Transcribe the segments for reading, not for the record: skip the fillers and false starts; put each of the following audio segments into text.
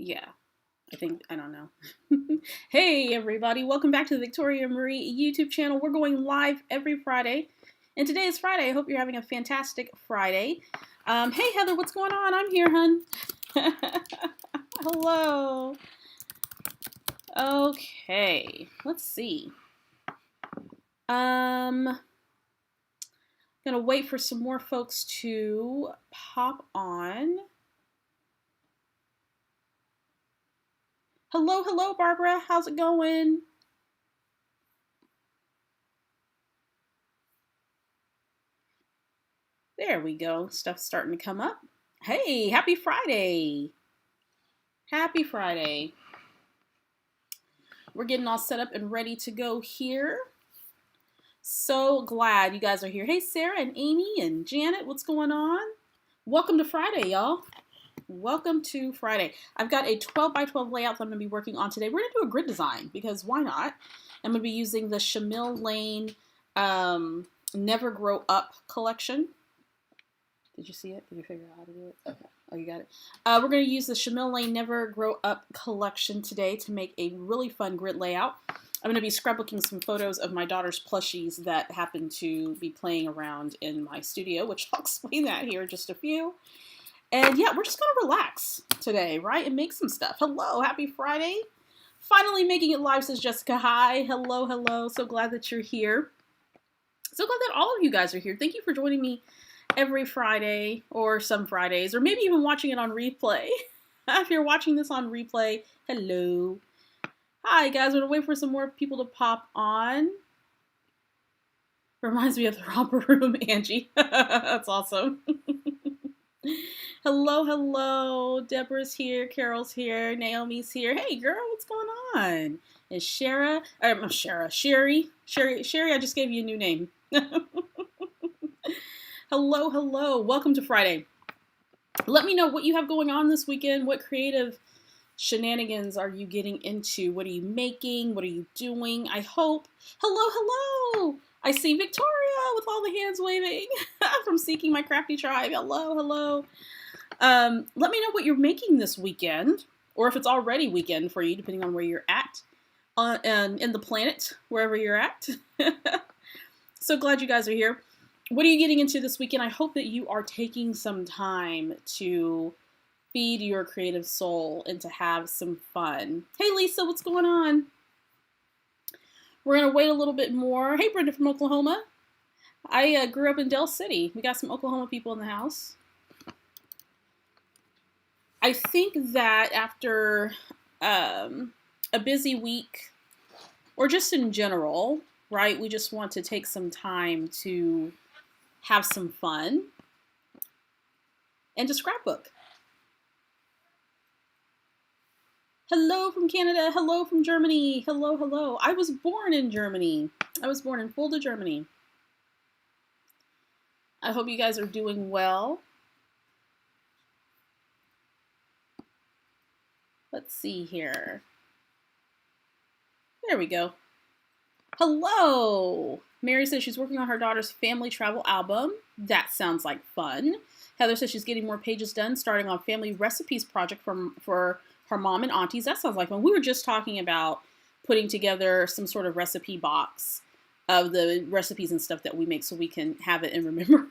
Yeah, I don't know. Hey everybody, welcome back to the Victoria Marie YouTube channel. We're going live every Friday. And today is Friday. I hope you're having a fantastic Friday. Hey Heather, what's going on? I'm here, hun. Hello. Okay, let's see. Gonna wait for some more folks to pop on. Hello, Barbara. How's it going? There we go. Stuff's starting to come up. Hey, happy Friday. Happy Friday. We're getting all set up and ready to go here. So glad you guys are here. Hey, Sarah and Amy and Janet, what's going on? Welcome to Friday, y'all. Welcome to Friday. I've got a 12 by 12 layout that I'm going to be working on today. We're going to do a grid design because why not? I'm going to be using the Shamil Lane Never Grow Up collection. Did you see it? Did you figure out how to do it? Okay. Oh, you got it. We're going to use the Shamil Lane Never Grow Up collection today to make a really fun grid layout. I'm going to be scrapbooking some photos of my daughter's plushies that happen to be playing around in my studio, which I'll explain that here in just a few. And yeah, we're just going to relax today, right? And make some stuff. Hello, happy Friday. Finally making it live, says Jessica. Hi, hello. So glad that you're here. So glad that all of you guys are here. Thank you for joining me every Friday or some Fridays, or maybe even watching it on replay. If you're watching this on replay, hello. Hi, guys. We're going to wait for some more people to pop on. Reminds me of the romper room, Angie. That's awesome. Hello. Deborah's here. Carol's here. Naomi's here. Hey, girl, what's going on? And Sherry, I just gave you a new name. Hello. Welcome to Friday. Let me know what you have going on this weekend. What creative shenanigans are you getting into? What are you making? What are you doing? I hope. Hello. I see Victoria with all the hands waving from Seeking My Crafty Tribe. Hello. Let me know what you're making this weekend, or if it's already weekend for you, depending on where you're at, in the planet, wherever you're at. So glad you guys are here. What are you getting into this weekend? I hope that you are taking some time to feed your creative soul and to have some fun. Hey, Lisa, what's going on? We're going to wait a little bit more. Hey, Brenda from Oklahoma. I grew up in Del City. We got some Oklahoma people in the house. I think that after a busy week, or just in general, right, we just want to take some time to have some fun and to scrapbook. Hello from Canada. Hello from Germany. Hello. I was born in Germany. I was born in Fulda, Germany. I hope you guys are doing well. Let's see here. There we go. Hello. Mary says she's working on her daughter's family travel album. That sounds like fun. Heather says she's getting more pages done, starting on family recipes project for her mom and aunties. That sounds like fun. We were just talking about putting together some sort of recipe box of the recipes and stuff that we make so we can have it and remember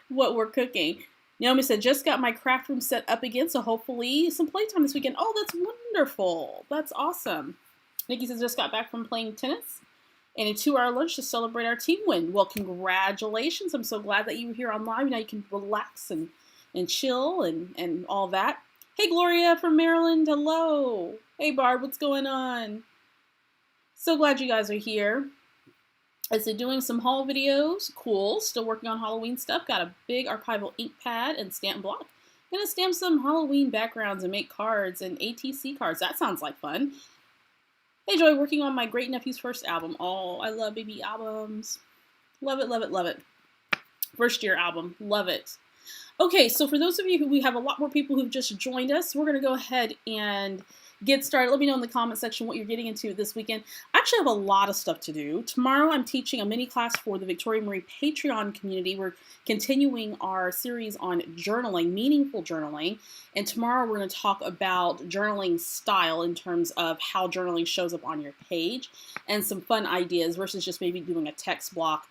what we're cooking. Naomi said, just got my craft room set up again, so hopefully some playtime this weekend. Oh, that's wonderful. That's awesome. Nikki says, just got back from playing tennis and a 2-hour lunch to celebrate our team win. Well, congratulations. I'm so glad that you were here on live. Now you can relax and chill and all that. Hey, Gloria from Maryland. Hello. Hey, Barb. What's going on? So glad you guys are here. I said doing some haul videos. Cool. Still working on Halloween stuff. Got a big archival ink pad and stamp block. Gonna stamp some Halloween backgrounds and make cards and ATC cards. That sounds like fun. Hey, Joy, working on my great nephew's first album. Oh, I love baby albums. Love it. First year album. Love it. Okay, so for those of you who we have a lot more people who've just joined us, we're going to go ahead and get started. Let me know in the comment section what you're getting into this weekend. I actually have a lot of stuff to do. Tomorrow I'm teaching a mini class for the Victoria Marie Patreon community. We're continuing our series on journaling, meaningful journaling. And tomorrow we're going to talk about journaling style in terms of how journaling shows up on your page and some fun ideas versus just maybe doing a text block.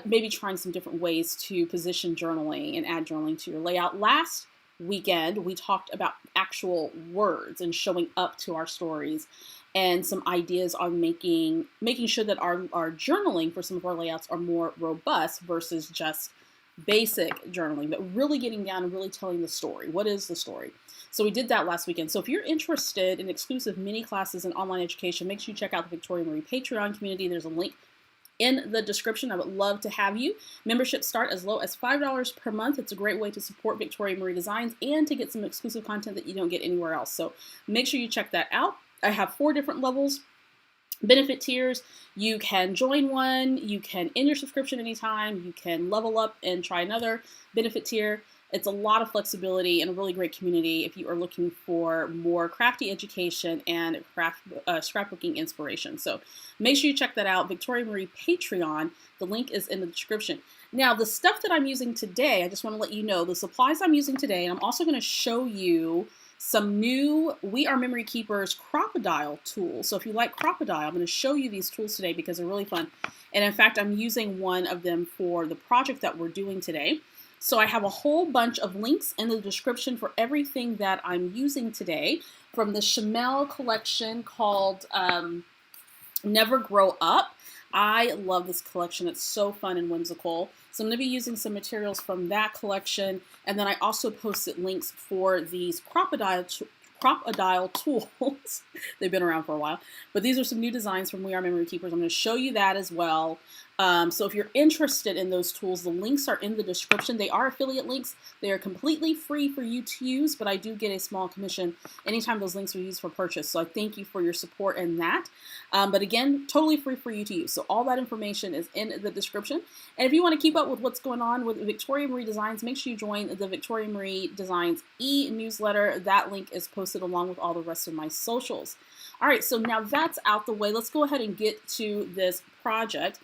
Maybe trying some different ways to position journaling and add journaling to your layout. Last weekend, we talked about actual words and showing up to our stories and some ideas on making sure that our journaling for some of our layouts are more robust versus just basic journaling, but really getting down and really telling the story. What is the story? So we did that last weekend. So if you're interested in exclusive mini classes and online education, make sure you check out the Victoria Marie Patreon community. There's a link in the description. I would love to have you. Memberships start as low as $5 per month. It's a great way to support Victoria Marie Designs and to get some exclusive content that you don't get anywhere else. So make sure you check that out. I have 4 different levels, benefit tiers. You can join one, you can end your subscription anytime, you can level up and try another benefit tier. It's a lot of flexibility and a really great community if you are looking for more crafty education and scrapbooking inspiration. So make sure you check that out. Victoria Marie Patreon. The link is in the description. Now, the stuff that I'm using today, I just want to let you know the supplies I'm using today, and I'm also going to show you some new We Are Memory Keepers Crop-A-Dile tools. So if you like Crop-A-Dile, I'm going to show you these tools today because they're really fun. And in fact, I'm using one of them for the project that we're doing today. So I have a whole bunch of links in the description for everything that I'm using today from the Chamel collection called Never Grow Up. I love this collection. It's so fun and whimsical. So I'm going to be using some materials from that collection. And then I also posted links for these Crop-A-Dile tools. They've been around for a while. But these are some new designs from We Are Memory Keepers. I'm going to show you that as well. So if you're interested in those tools, the links are in the description. They are affiliate links. They are completely free for you to use, but I do get a small commission anytime those links are used for purchase. So I thank you for your support in that. But again, totally free for you to use. So all that information is in the description. And if you want to keep up with what's going on with Victoria Marie Designs, make sure you join the Victoria Marie Designs e-newsletter. That link is posted along with all the rest of my socials. All right, so now that's out the way. Let's go ahead and get to this project.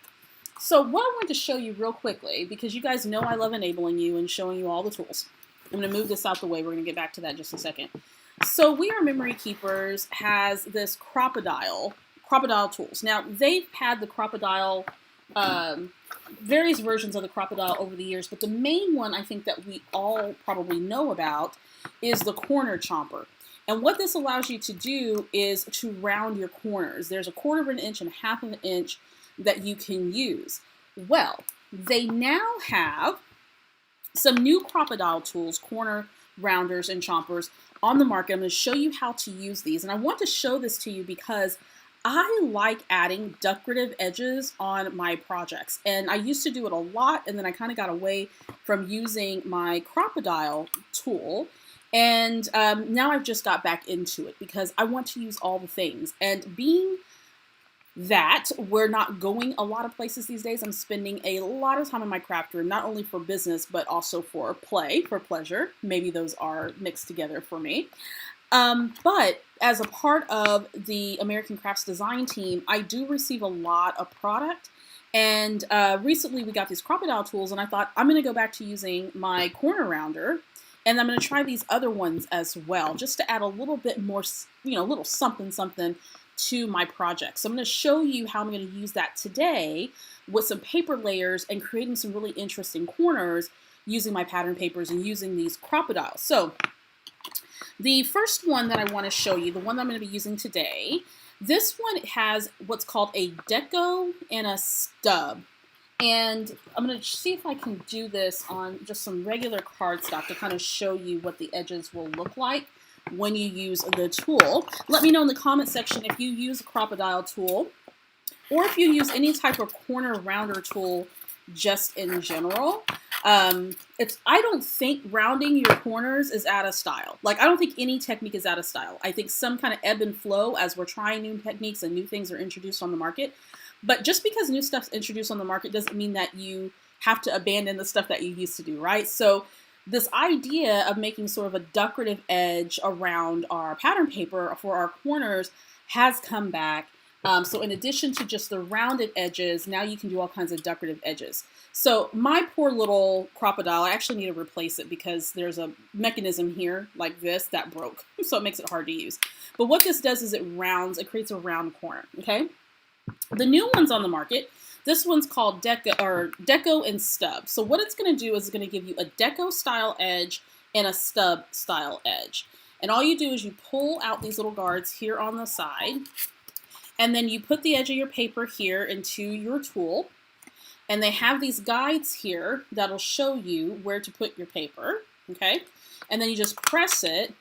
So what I wanted to show you real quickly, because you guys know I love enabling you and showing you all the tools. I'm going to move this out the way. We're going to get back to that in just a second. So We Are Memory Keepers has this Crop-A-Dile tools. Now, they've had the Crop-A-Dile, various versions of the Crop-A-Dile over the years, but the main one I think that we all probably know about is the corner chomper. And what this allows you to do is to round your corners. There's a 1/4 of an inch and 1/2 of an inch that you can use. Well, they now have some new Crop-A-Dile tools, corner rounders and chompers on the market. I'm going to show you how to use these. And I want to show this to you because I like adding decorative edges on my projects. And I used to do it a lot, and then I kind of got away from using my Crop-A-Dile tool. And now I've just got back into it because I want to use all the things. And being that we're not going a lot of places these days, I'm spending a lot of time in my craft room, not only for business, but also for play, for pleasure. Maybe those are mixed together for me. But as a part of the American Crafts design team, I do receive a lot of product. And recently we got these Crop-A-Dile tools, and I thought I'm going to go back to using my corner rounder. And I'm going to try these other ones as well, just to add a little bit more, a little something to my project. So I'm going to show you how I'm going to use that today with some paper layers and creating some really interesting corners using my pattern papers and using these Crop-A-Dile. So the first one that I want to show you, the one that I'm going to be using today, this one has what's called a Deco and a Stub. And I'm going to see if I can do this on just some regular cardstock to kind of show you what the edges will look like when you use the tool. Let me know in the comment section if you use a Crop-A-Dile tool or if you use any type of corner rounder tool just in general. I don't think rounding your corners is out of style. Like, I don't think any technique is out of style. I think some kind of ebb and flow as we're trying new techniques and new things are introduced on the market. But just because new stuff's introduced on the market doesn't mean that you have to abandon the stuff that you used to do, right? So this idea of making sort of a decorative edge around our pattern paper for our corners has come back. So in addition to just the rounded edges, now you can do all kinds of decorative edges. So my poor little Crop-A-Dile, I actually need to replace it because there's a mechanism here like this that broke. So it makes it hard to use. But what this does is it creates a round corner, okay? The new ones on the market, this one's called Deco and Stub. So what it's going to do is it's going to give you a Deco style edge and a Stub style edge. And all you do is you pull out these little guards here on the side, and then you put the edge of your paper here into your tool. And they have these guides here that'll show you where to put your paper, okay? And then you just press it,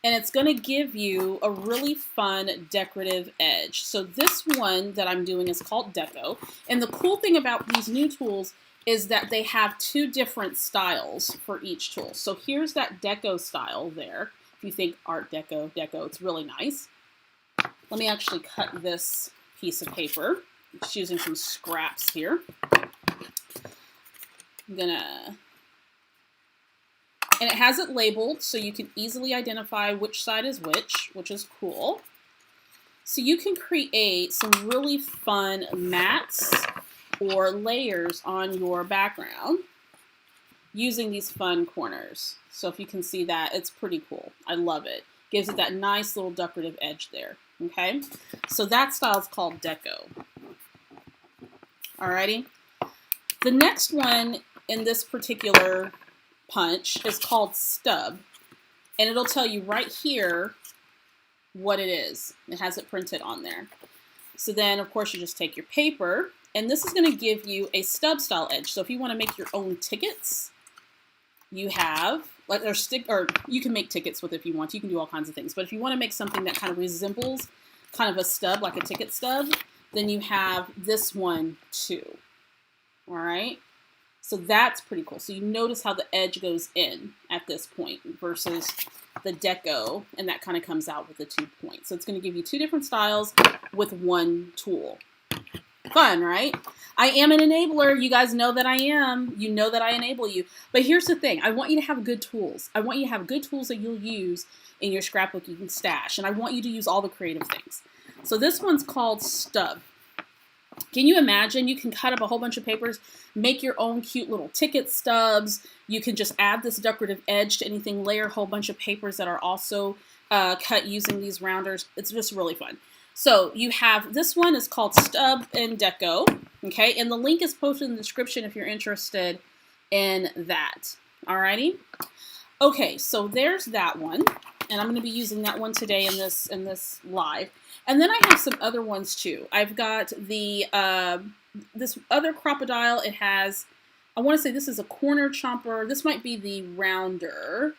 and it's going to give you a really fun decorative edge. So this one that I'm doing is called Deco. And the cool thing about these new tools is that they have two different styles for each tool. So here's that Deco style there. If you think Art Deco, it's really nice. Let me actually cut this piece of paper. Just using some scraps here. And it has it labeled so you can easily identify which side is which is cool. So you can create some really fun mats or layers on your background using these fun corners. So if you can see that, it's pretty cool. I love it. Gives it that nice little decorative edge there. Okay, so that style is called Deco. Alrighty. The next one in this particular punch is called Stub, and it'll tell you right here what it is. It has it printed on there. So then, of course, you just take your paper, and this is going to give you a Stub style edge. So if you want to make your own tickets, you have, or you can make tickets with it if you want. You can do all kinds of things. But if you want to make something that kind of resembles kind of a stub, like a ticket stub, then you have this one too. All right. So that's pretty cool. So you notice how the edge goes in at this point versus the Deco, and that kind of comes out with the 2 points. So it's going to give you two different styles with one tool. Fun, right? I am an enabler. You guys know that I am. You know that I enable you. But here's the thing. I want you to have good tools. I want you to have good tools that you'll use in your scrapbook you can stash. And I want you to use all the creative things. So this one's called Stub. Can you imagine? You can cut up a whole bunch of papers, make your own cute little ticket stubs. You can just add this decorative edge to anything, layer a whole bunch of papers that are also cut using these rounders. It's just really fun. So you have, this one is called Stub and Deco, okay? And the link is posted in the description if you're interested in that, alrighty? Okay, so there's that one, and I'm going to be using that one today in this live. And then I have some other ones too. I've got the this other Crop-A-Dile. It has, I want to say this is a corner chomper. This might be the rounder.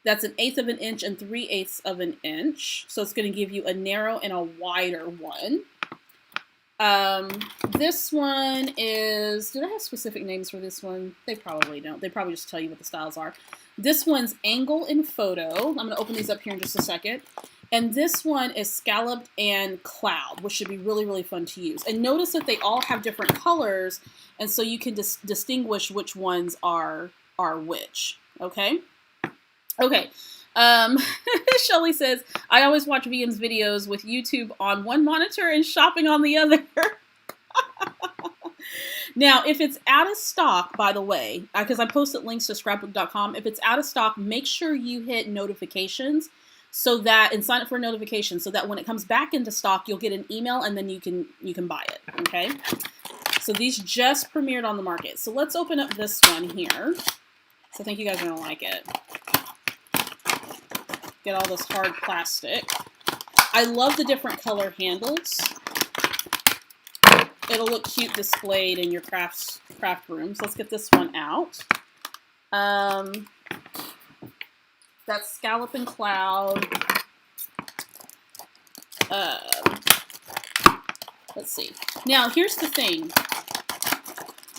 That's 1/8 of an inch and 3/8 of an inch. So it's going to give you a narrow and a wider one. This one is, did I have specific names for this one? They probably don't. They probably just tell you what the styles are. This one's Angle and Photo. I'm going to open these up here in just a second. And this one is Scallop and Cloud, which should be really, really fun to use. And notice that they all have different colors, and so you can distinguish which ones are which, okay? Okay, Shelly says, I always watch VM's videos with YouTube on one monitor and shopping on the other. Now, if it's out of stock, by the way, because I posted links to scrapbook.com, if it's out of stock, make sure you hit notifications so that, and sign up for notifications so that when it comes back into stock, you'll get an email and then you can buy it, okay? So these just premiered on the market. So let's open up this one here. So I think you guys are gonna like it. Get all this hard plastic. I love the different color handles. It'll look cute displayed in your craft room. So let's get this one out. That's Scallop and Cloud. Let's see. Now, here's the thing.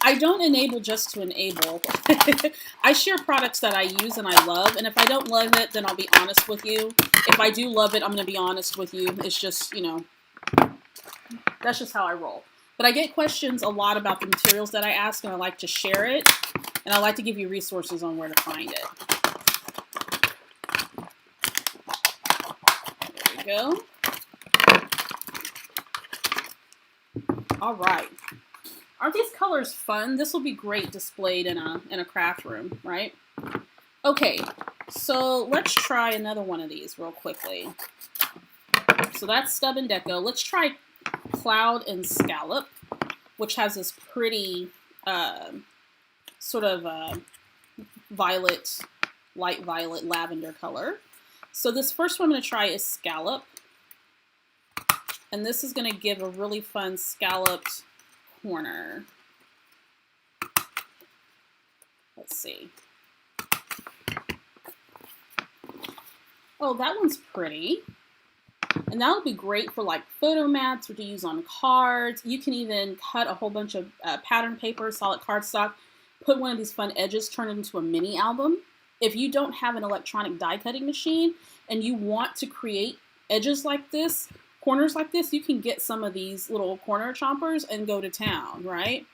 I don't enable just to enable. I share products that I use and I love, and if I don't love it, then I'll be honest with you. If I do love it, I'm going to be honest with you. It's just, you know, that's just how I roll. But I get questions a lot about the materials that I ask, and I like to share it, and I like to give you resources on where to find it. There we go. All right. Aren't these colors fun? This will be great displayed in a craft room, right? Okay, so let's try another one of these real quickly. So that's Stub and Deco. Let's try Cloud and Scallop, which has this pretty sort of violet, light violet, lavender color. So this first one I'm going to try is Scallop. And this is going to give a really fun scalloped corner. Let's see. Oh, that one's pretty. And that would be great for like photo mats or to use on cards. You can even cut a whole bunch of pattern paper, solid cardstock, put one of these fun edges, turn it into a mini album. If you don't have an electronic die cutting machine and you want to create edges like this, corners like this, you can get some of these little corner chompers and go to town, right?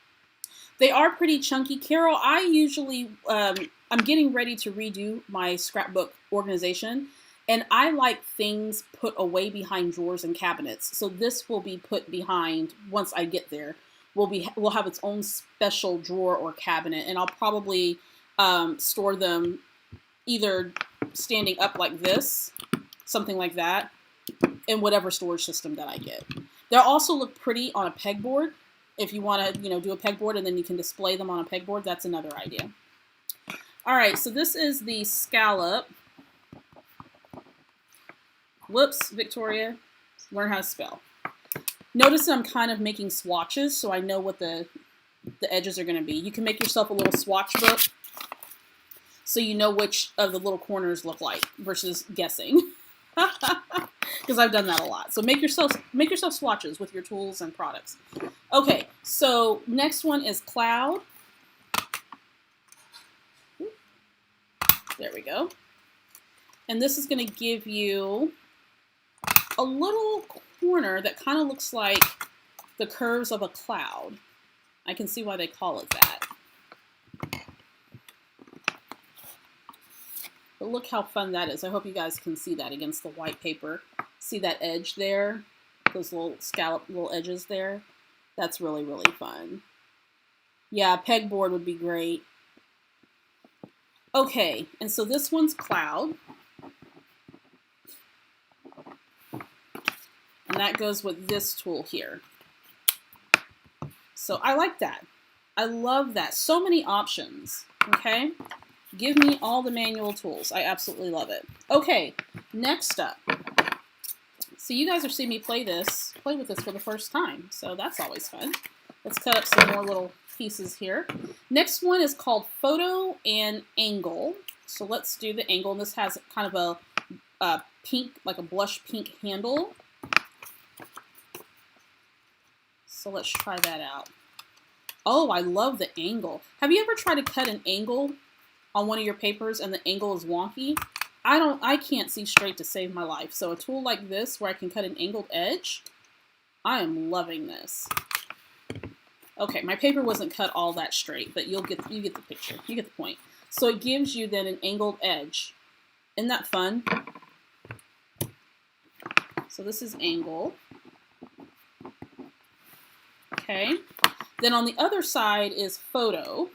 They are pretty chunky. Carol, I usually, I'm getting ready to redo my scrapbook organization, and I like things put away behind drawers and cabinets. So this will be put behind, once I get there, will have its own special drawer or cabinet, and I'll probably store them either standing up like this, something like that, in whatever storage system that I get. They'll also look pretty on a pegboard. If you want to, do a pegboard and then you can display them on a pegboard, that's another idea. All right, so this is the Scallop. Whoops, Victoria, learn how to spell. Notice that I'm kind of making swatches so I know what the edges are going to be. You can make yourself a little swatch book so you know which of the little corners look like versus guessing. Because I've done that a lot. So make yourself swatches with your tools and products. Okay, so next one is Cloud. There we go. And this is going to give you a little corner that kind of looks like the curves of a cloud. I can see why they call it that. But look how fun that is. I hope you guys can see that against the white paper. See that edge there? Those little scallop little edges there? That's really, really fun. Yeah, pegboard would be great. Okay, and so this one's Cloud. And that goes with this tool here. So I like that. I love that. So many options, okay? Give me all the manual tools. I absolutely love it. Okay, next up. So you guys are seeing me play with this for the first time. So that's always fun. Let's cut up some more little pieces here. Next one is called Photo and Angle. So let's do the angle. And this has kind of a pink, like a blush pink handle. So let's try that out. Oh, I love the angle. Have you ever tried to cut an angle on one of your papers and the angle is wonky? I can't see straight to save my life. So a tool like this where I can cut an angled edge, I am loving this. Okay, my paper wasn't cut all that straight, but you get the picture. You get the point. So it gives you then an angled edge. Isn't that fun? So this is angle. Okay. Then on the other side is photo.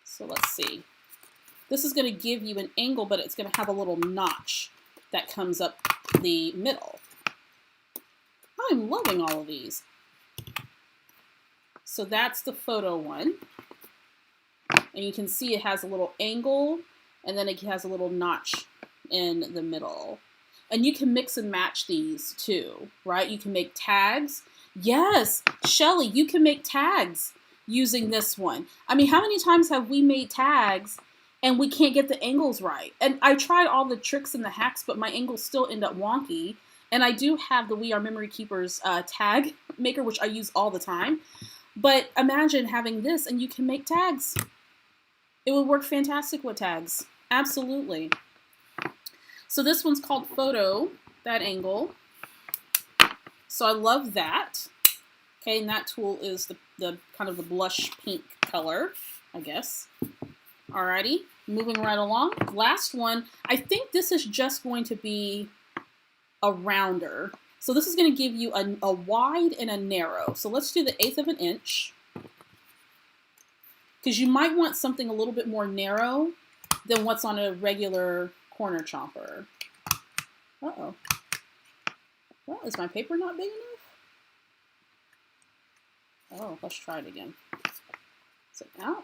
So let's see. This is going to give you an angle, but it's going to have a little notch that comes up the middle. I'm loving all of these. So that's the photo one. And you can see it has a little angle, and then it has a little notch in the middle. And you can mix and match these too, right? You can make tags. Yes, Shelly, you can make tags using this one. I mean, how many times have we made tags and we can't get the angles right? And I tried all the tricks and the hacks, but my angles still end up wonky. And I do have the We Are Memory Keepers tag maker, which I use all the time. But imagine having this and you can make tags. It would work fantastic with tags. Absolutely. So this one's called Photo, that angle. So I love that. Okay, and that tool is the kind of the blush pink color, I guess. Alrighty, moving right along. Last one, I think this is just going to be a rounder. So this is going to give you a wide and a narrow. So let's do the 1/8 of an inch. Because you might want something a little bit more narrow than what's on a regular corner chomper. Uh-oh. Well, is my paper not big enough? Oh, let's try it again. Is it out?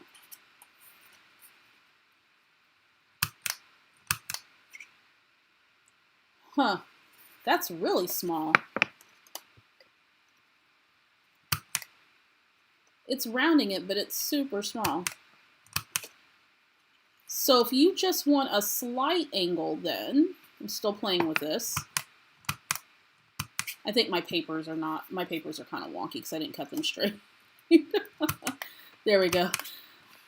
Huh. That's really small. It's rounding it, but it's super small. So if you just want a slight angle then, I'm still playing with this. I think my papers are kind of wonky because I didn't cut them straight. There we go.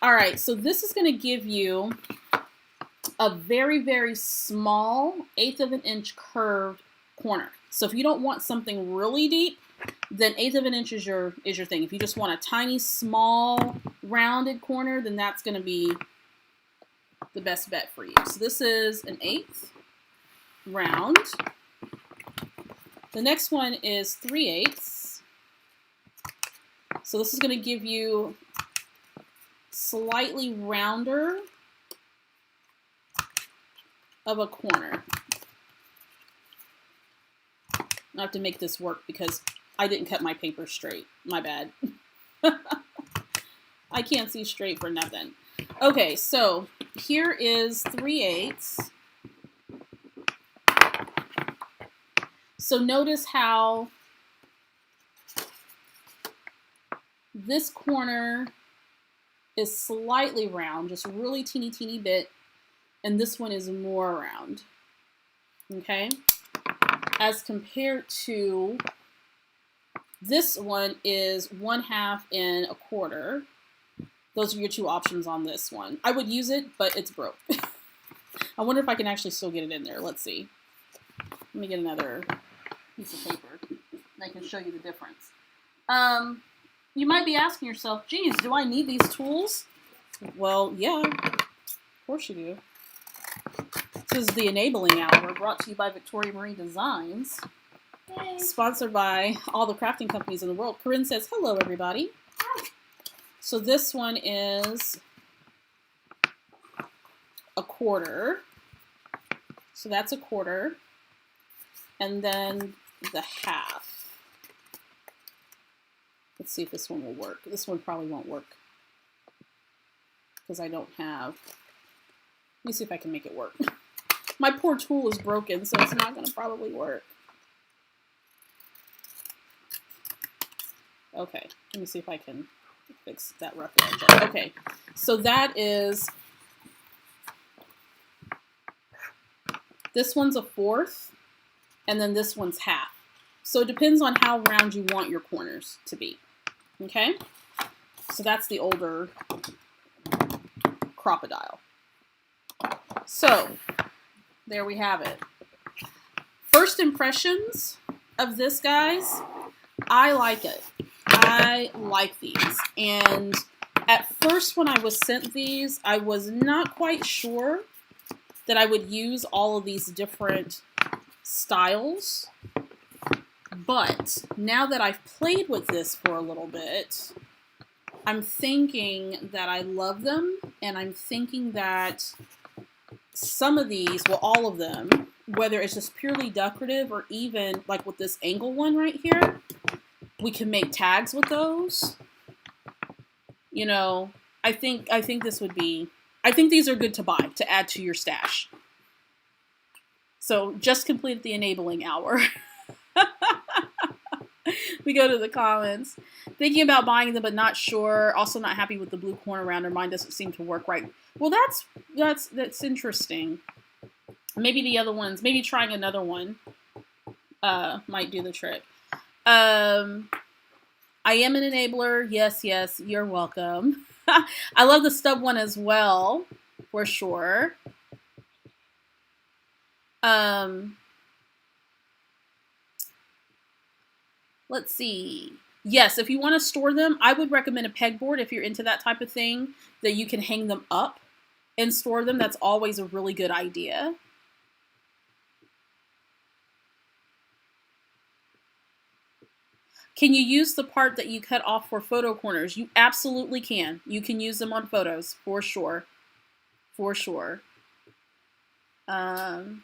All right, so this is going to give you a very, very small 1/8 of an inch curved corner. So if you don't want something really deep, then 1/8 of an inch is your thing. If you just want a tiny, small, rounded corner, then that's going to be the best bet for you. So this is an 1/8 round. The next one is 3/8. So this is going to give you slightly rounder of a corner. I have to make this work because I didn't cut my paper straight. My bad. I can't see straight for nothing. Okay, so here is 3/8. So notice how this corner is slightly round, just a really teeny bit, and this one is more round, okay? As compared to this one is 1/2 and 1/4. Those are your two options on this one. I would use it, but it's broke. I wonder if I can actually still get it in there. Let's see. Let me get another piece of paper and I can show you the difference. You might be asking yourself, geez, do I need these tools? Well, yeah, of course you do. This is the Enabling Hour, brought to you by Victoria Marie Designs. Hey. Sponsored by all the crafting companies in the world. Corinne says, hello, everybody. Hi. So this one is 1/4. So that's 1/4. And then the 1/2. Let's see if this one will work. This one probably won't work because I don't have... Let me see if I can make it work. My poor tool is broken, so it's not going to probably work. Okay, let me see if I can fix that rough edge. Okay, so that is... This one's 1/4, and then this one's 1/2. So it depends on how round you want your corners to be. Okay? So that's the older Crop-A-Dile. So, there we have it. First impressions of this, guys, I like it. I like these. And at first when I was sent these, I was not quite sure that I would use all of these different styles. But now that I've played with this for a little bit, I'm thinking that I love them, and I'm thinking that some of these, well, all of them, whether it's just purely decorative or even like with this angle one right here, we can make tags with those. You know, I think this would be, I think these are good to buy, to add to your stash. So just completed the Enabling Hour. We go to the comments. Thinking about buying them, but not sure. Also not happy with the blue corner rounder. Mine doesn't seem to work right. Well, that's interesting. Maybe the other ones, maybe trying another one might do the trick. I am an enabler. Yes, yes, you're welcome. I love the Stub one as well, for sure. Let's see. Yes, if you want to store them, I would recommend a pegboard if you're into that type of thing, that you can hang them up and store them. That's always a really good idea. Can you use the part that you cut off for photo corners? You absolutely can. You can use them on photos, for sure. For sure. Alrighty,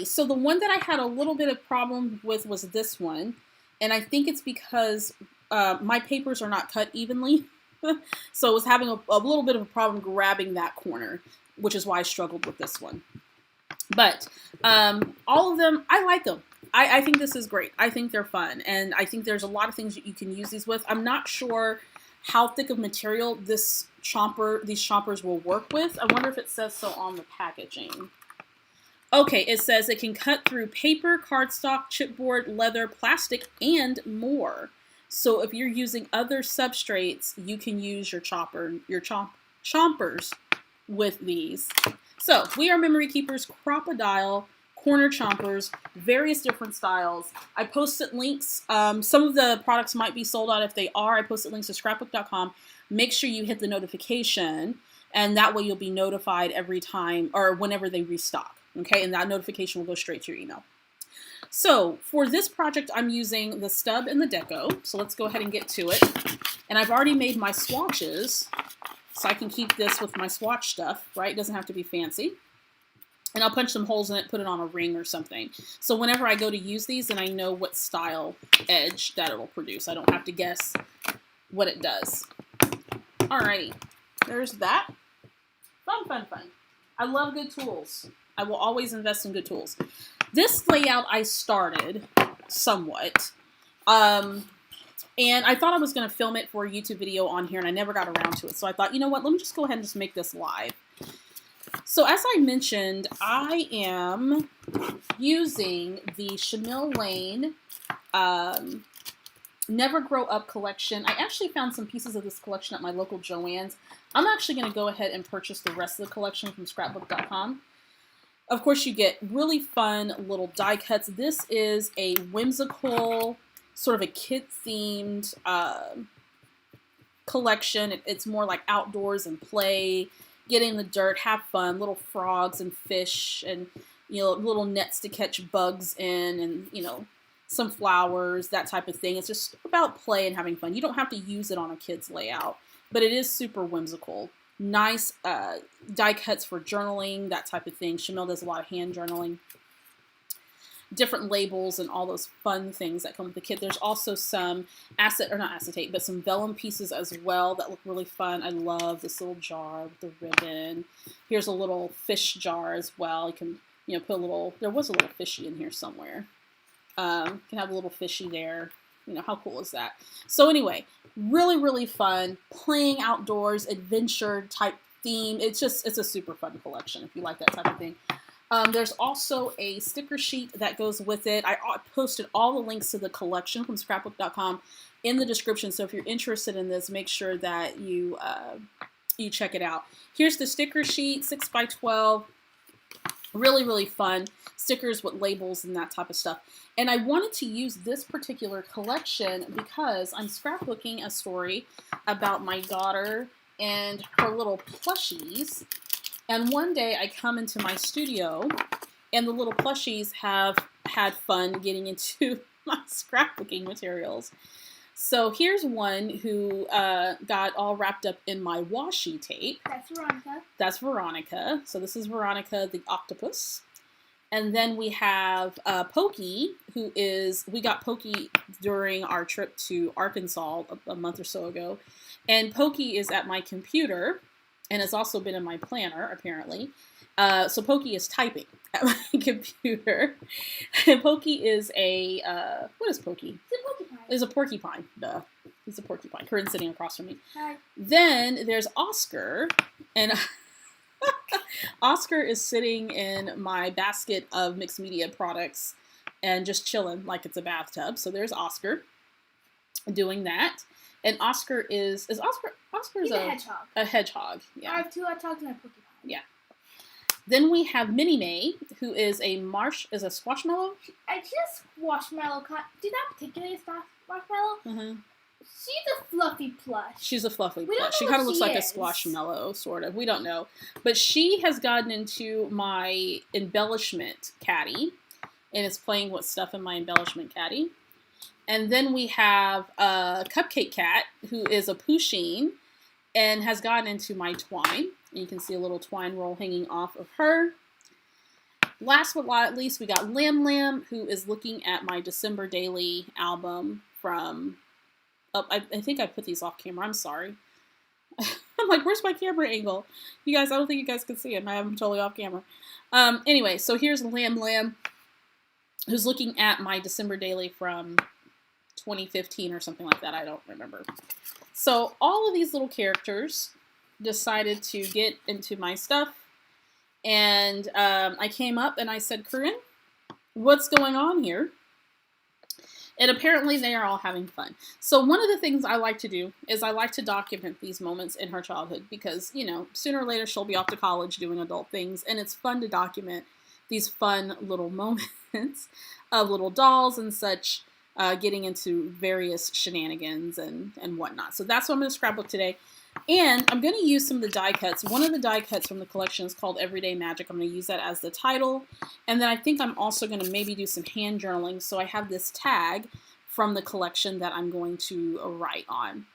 so the one that I had a little bit of problem with was this one. And I think it's because my papers are not cut evenly. So I was having a little bit of a problem grabbing that corner, which is why I struggled with this one. But all of them, I like them. I think this is great. I think they're fun. And I think there's a lot of things that you can use these with. I'm not sure how thick of material these chompers will work with. I wonder if it says so on the packaging. Okay, it says it can cut through paper, cardstock, chipboard, leather, plastic, and more. So if you're using other substrates, you can use your chompers with these. So we are Memory Keepers, Crop-A-Dile, corner chompers, various different styles. I posted links. Some of the products might be sold out. If they are, I posted links to scrapbook.com. Make sure you hit the notification, and that way you'll be notified every time or whenever they restock. Okay, and that notification will go straight to your email. So for this project, I'm using the Stub and the Deco. So let's go ahead and get to it. And I've already made my swatches, so I can keep this with my swatch stuff, right? It doesn't have to be fancy. And I'll punch some holes in it, put it on a ring or something. So whenever I go to use these, then I know what style edge that it'll produce. I don't have to guess what it does. Alrighty, there's that. Fun, fun, fun. I love good tools. I will always invest in good tools. This layout I started somewhat. And I thought I was going to film it for a YouTube video on here, and I never got around to it. So I thought, you know what, let me just go ahead and just make this live. So as I mentioned, I am using the Shamil Lane Never Grow Up collection. I actually found some pieces of this collection at my local Joann's. I'm actually going to go ahead and purchase the rest of the collection from scrapbook.com. Of course, you get really fun little die cuts. This is a whimsical, sort of a kid-themed collection. It's more like outdoors and play, get in the dirt, have fun, little frogs and fish and, you know, little nets to catch bugs in and, you know, some flowers, that type of thing. It's just about play and having fun. You don't have to use it on a kid's layout, but it is super whimsical. Nice die cuts for journaling, that type of thing. Shamil does a lot of hand journaling. Different labels and all those fun things that come with the kit. There's also some not acetate, but some vellum pieces as well that look really fun. I love this little jar with the ribbon. Here's a little fish jar as well. You can, you know, put a little, there was a little fishy in here somewhere. You can have a little fishy there. You know, how cool is that? So anyway, really, really fun, playing outdoors, adventure type theme. It's a super fun collection if you like that type of thing. There's also a sticker sheet that goes with it. I posted all the links to the collection from scrapbook.com in the description. So if you're interested in this, make sure that you check it out. Here's the sticker sheet, 6x12. Really, really fun. Stickers with labels and that type of stuff. And I wanted to use this particular collection because I'm scrapbooking a story about my daughter and her little plushies. And one day I come into my studio and the little plushies have had fun getting into my scrapbooking materials. So here's one who got all wrapped up in my washi tape. That's Veronica. That's Veronica. So this is Veronica the octopus. And then we have Pokey, who is, we got Pokey during our trip to Arkansas a month or so ago. And Pokey is at my computer and has also been in my planner, apparently. So Pokey is typing at my computer. And Pokey is a, what is Pokey? It's a porcupine. It's a porcupine, duh. He's a porcupine. Corinne's sitting across from me. Hi. Then there's Oscar, and Oscar is sitting in my basket of mixed media products and just chilling like it's a bathtub. So there's Oscar doing that. And Oscar's He's a hedgehog. A hedgehog, yeah. I have two hedgehogs and a porcupine. Yeah. Then we have Minnie May, who is a squashmallow. I just squashmallow. Do that particularly squashmallow? Mm-hmm. She's a fluffy plush. She's a fluffy plush. She kind of looks like a squashmallow, sort of. We don't know. But she has gotten into my embellishment caddy and is playing with stuff in my embellishment caddy. And then we have a Cupcake Cat, who is a Pusheen and has gotten into my twine. And you can see a little twine roll hanging off of her. Last but not least, we got Lam Lam, who is looking at my December Daily album from... Oh, I think I put these off camera. I'm sorry. I'm like, where's my camera angle? You guys, I don't think you guys can see him. I have him totally off camera. Anyway, so here's Lam Lam, who's looking at my December Daily from 2015 or something like that. I don't remember. So all of these little characters decided to get into my stuff. And I came up and I said, Corinne, what's going on here? And apparently they are all having fun. So one of the things I like to do is I like to document these moments in her childhood because, you know, sooner or later she'll be off to college doing adult things. And it's fun to document these fun little moments of little dolls and such getting into various shenanigans and whatnot. So that's what I'm going to scrapbook today. And I'm going to use some of the die cuts. One of the die cuts from the collection is called Everyday Magic. I'm going to use that as the title. And then I think I'm also going to maybe do some hand journaling. So I have this tag from the collection that I'm going to write on.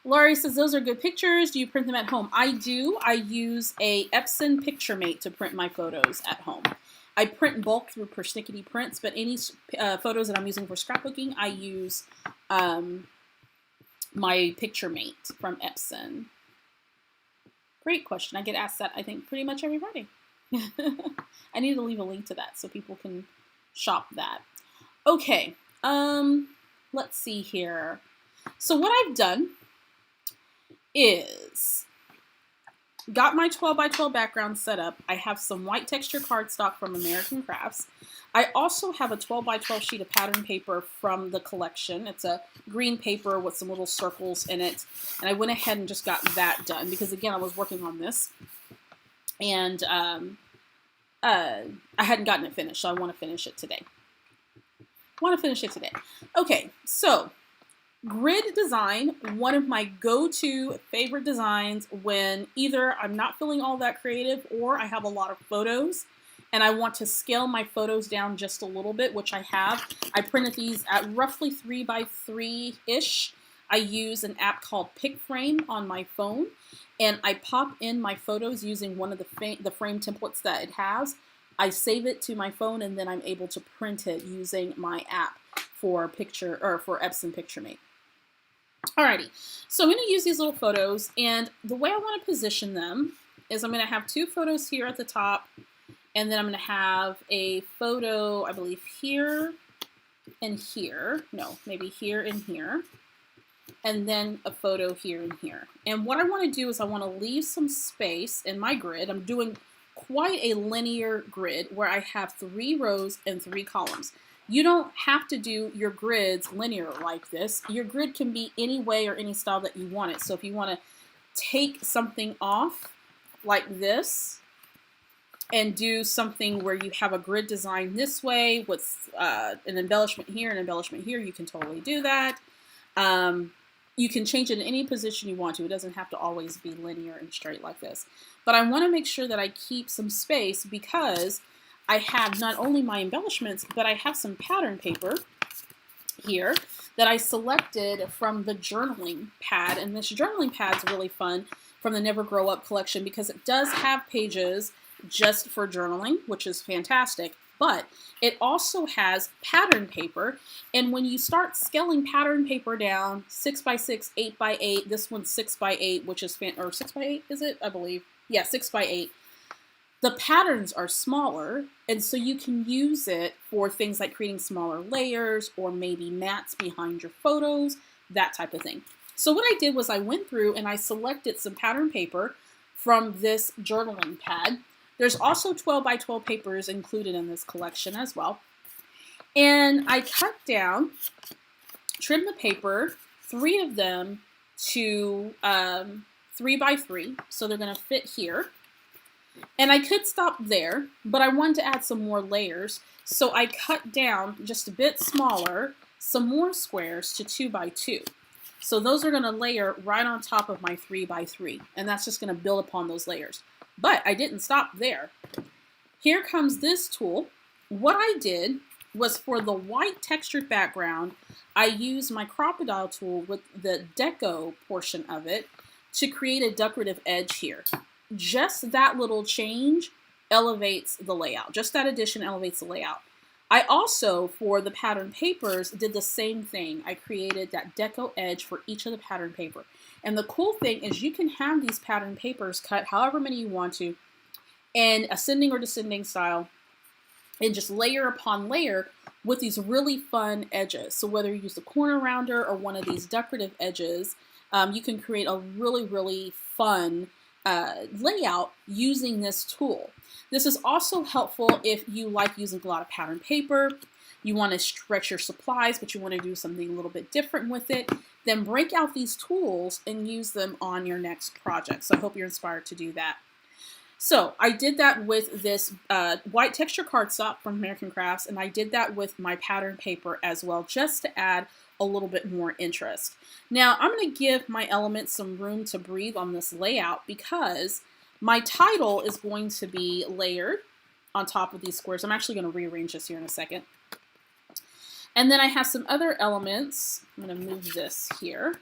Laurie says, those are good pictures. Do you print them at home? I do. I use a Epson PictureMate to print my photos at home. I print bulk through Persnickety Prints, but any photos that I'm using for scrapbooking, I use... my PictureMate from Epson. Great question. I get asked that, I think, pretty much every Friday. I need to leave a link to that so people can shop that. Okay, let's see here. So what I've done is got my 12 by 12 background set up. I have some white texture cardstock from American Crafts. I also have a 12 by 12 sheet of pattern paper from the collection. It's a green paper with some little circles in it. And I went ahead and just got that done because, again, I was working on this. And I hadn't gotten it finished, so I want to finish it today. Okay, so grid design, one of my go-to favorite designs when either I'm not feeling all that creative or I have a lot of photos and I want to scale my photos down just a little bit, which I have. I printed these at roughly 3 by 3-ish. I use an app called PicFrame on my phone, and I pop in my photos using one of the frame templates that it has. I save it to my phone, and then I'm able to print it using my app for Epson PictureMate. Alrighty, so I'm going to use these little photos, and the way I want to position them is I'm going to have 2 photos here at the top, and then I'm going to have a photo, I believe, here and here. No, maybe here and here. And then a photo here and here. And what I want to do is I want to leave some space in my grid. I'm doing quite a linear grid where I have 3 rows and 3 columns. You don't have to do your grids linear like this. Your grid can be any way or any style that you want it. So if you want to take something off like this, and do something where you have a grid design this way with an embellishment here and embellishment here, you can totally do that. You can change it in any position you want to. It doesn't have to always be linear and straight like this. But I want to make sure that I keep some space because I have not only my embellishments, but I have some pattern paper here that I selected from the journaling pad. And this journaling pad's really fun from the Never Grow Up collection because it does have pages just for journaling, which is fantastic, but it also has pattern paper, and when you start scaling pattern paper down 6 by 6, 8 by 8, this one's 6 by 8, which is or 6 by 8 is it? I believe. Yeah, 6 by 8. The patterns are smaller, and so you can use it for things like creating smaller layers or maybe mats behind your photos, that type of thing. So what I did was I went through and I selected some pattern paper from this journaling pad. There's also 12 by 12 papers included in this collection as well. And I cut down, trimmed the paper, 3 of them to 3 by 3. So they're going to fit here. And I could stop there, but I wanted to add some more layers. So I cut down just a bit smaller, some more squares to 2 by 2. So those are going to layer right on top of my 3 by 3. And that's just going to build upon those layers. But I didn't stop there. Here comes this tool. What I did was for the white textured background, I used my Crop-A-Dile tool with the Deco portion of it to create a decorative edge here. Just that little change elevates the layout. Just that addition elevates the layout. I also, for the pattern papers, did the same thing. I created that deco edge for each of the pattern paper. And the cool thing is you can have these pattern papers cut however many you want to in ascending or descending style and just layer upon layer with these really fun edges. So whether you use the corner rounder or one of these decorative edges, you can create a really, really fun layout using this tool. This is also helpful if you like using a lot of pattern paper, you want to stretch your supplies, but you want to do something a little bit different with it, then break out these tools and use them on your next project. So I hope you're inspired to do that. So I did that with this white texture cardstock from American Crafts, and I did that with my pattern paper as well, just to add a little bit more interest. Now I'm going to give my elements some room to breathe on this layout because my title is going to be layered on top of these squares. I'm actually going to rearrange this here in a second. And then I have some other elements. I'm going to move this here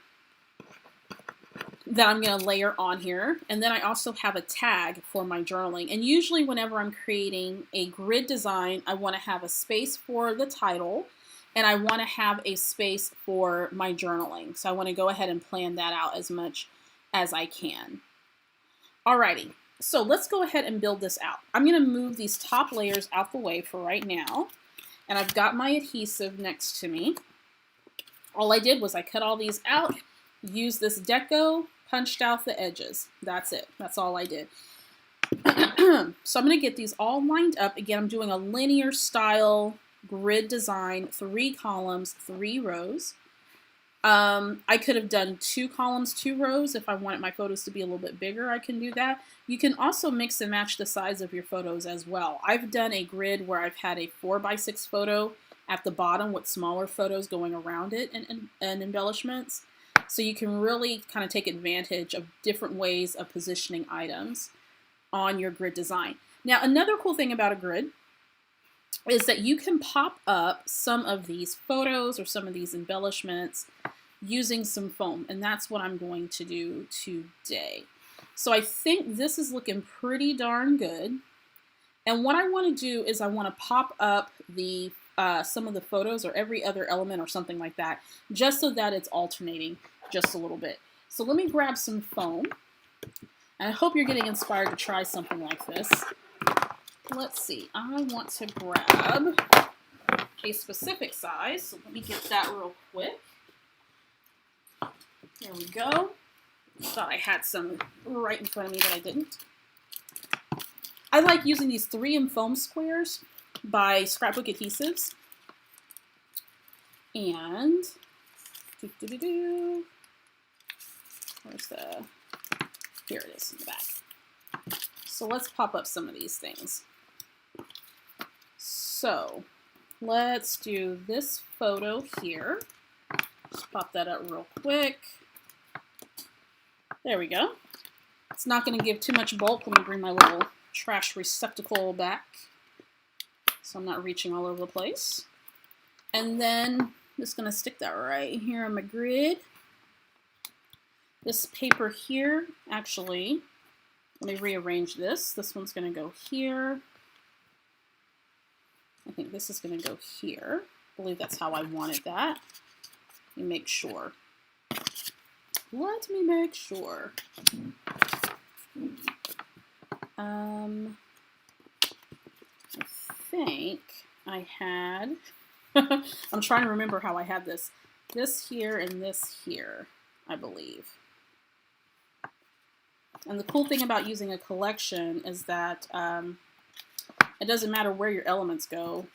that I'm going to layer on here. And then I also have a tag for my journaling. And usually whenever I'm creating a grid design, I want to have a space for the title and I want to have a space for my journaling. So I want to go ahead and plan that out as much as I can. Alrighty, so let's go ahead and build this out. I'm going to move these top layers out the way for right now. And I've got my adhesive next to me. All I did was I cut all these out, used this Deco, punched out the edges. That's it. That's all I did. So I'm going to get these all lined up. Again, I'm doing a linear style grid design, 3 columns, 3 rows. I could have done 2 columns, 2 rows. If I wanted my photos to be a little bit bigger, I can do that. You can also mix and match the size of your photos as well. I've done a grid where I've had a 4 by 6 photo at the bottom with smaller photos going around it and embellishments. So you can really kind of take advantage of different ways of positioning items on your grid design. Now, another cool thing about a grid is that you can pop up some of these photos or some of these embellishments using some foam, and that's what I'm going to do today. So I think this is looking pretty darn good. And what I want to do is I want to pop up the some of the photos or every other element or something like that, just so that it's alternating just a little bit. So let me grab some foam. And I hope you're getting inspired to try something like this. Let's see, I want to grab a specific size, so let me get that real quick. There we go. Thought I had some right in front of me, but I didn't. I like using these 3M foam squares by Scrapbook adhesives. And, where's the, here it is in the back. So let's pop up some of these things. So let's do this photo here. Just pop that up real quick. There we go. It's not going to give too much bulk. Let me bring my little trash receptacle back so I'm not reaching all over the place. And then I'm just going to stick that right here on my grid. This paper here, actually, let me rearrange this. This one's going to go here. I think this is going to go here. I believe that's how I wanted that. Let me make sure. Let me make sure. I think I had, I'm trying to remember how I had this. This here and this here, I believe. And the cool thing about using a collection is that it doesn't matter where your elements go.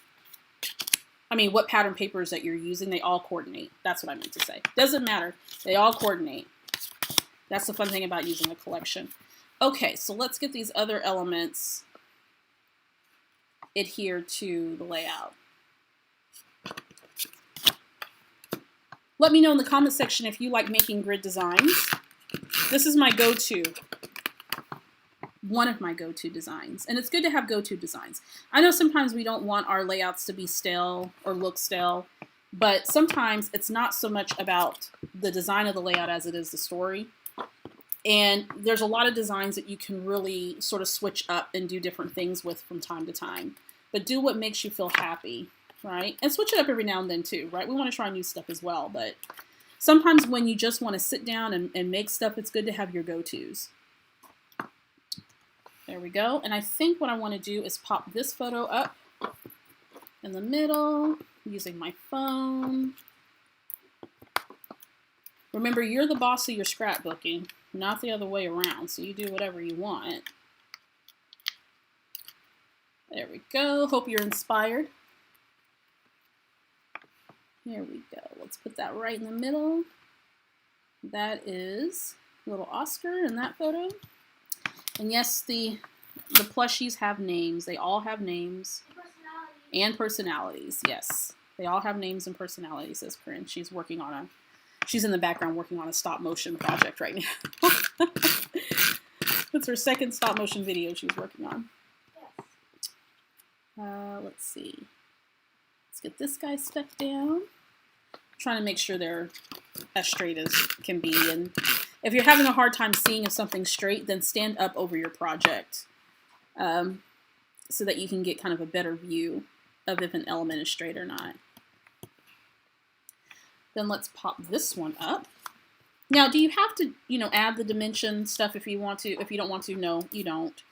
I mean, what pattern papers that you're using, they all coordinate. That's what I meant to say. Doesn't matter. They all coordinate. That's the fun thing about using a collection. Okay, so let's get these other elements adhered to the layout. Let me know in the comment section if you like making grid designs. This is my go-to. One of my go-to designs. And it's good to have go-to designs. I know sometimes we don't want our layouts to be stale or look stale, but sometimes it's not so much about the design of the layout as it is the story. And there's a lot of designs that you can really sort of switch up and do different things with from time to time. But do what makes you feel happy, right? And switch it up every now and then too, right? We want to try new stuff as well. But sometimes when you just want to sit down and make stuff, it's good to have your go-tos. There we go. And I think what I want to do is pop this photo up in the middle using my phone. Remember, you're the boss of your scrapbooking, not the other way around. So you do whatever you want. There we go. Hope you're inspired. There we go. Let's put that right in the middle. That is little Oscar in that photo. And yes, the plushies have names. They all have names. And personalities, yes. They all have names and personalities, says Corinne. She's in the background working on a stop motion project right now. That's her second stop motion video she's working on. Let's see. Let's get this guy stuck down. I'm trying to make sure they're as straight as can be. And if you're having a hard time seeing if something's straight, then stand up over your project so that you can get kind of a better view of if an element is straight or not. Then let's pop this one up. Now, do you have to, add the dimension stuff if you want to? If you don't want to, no, you don't.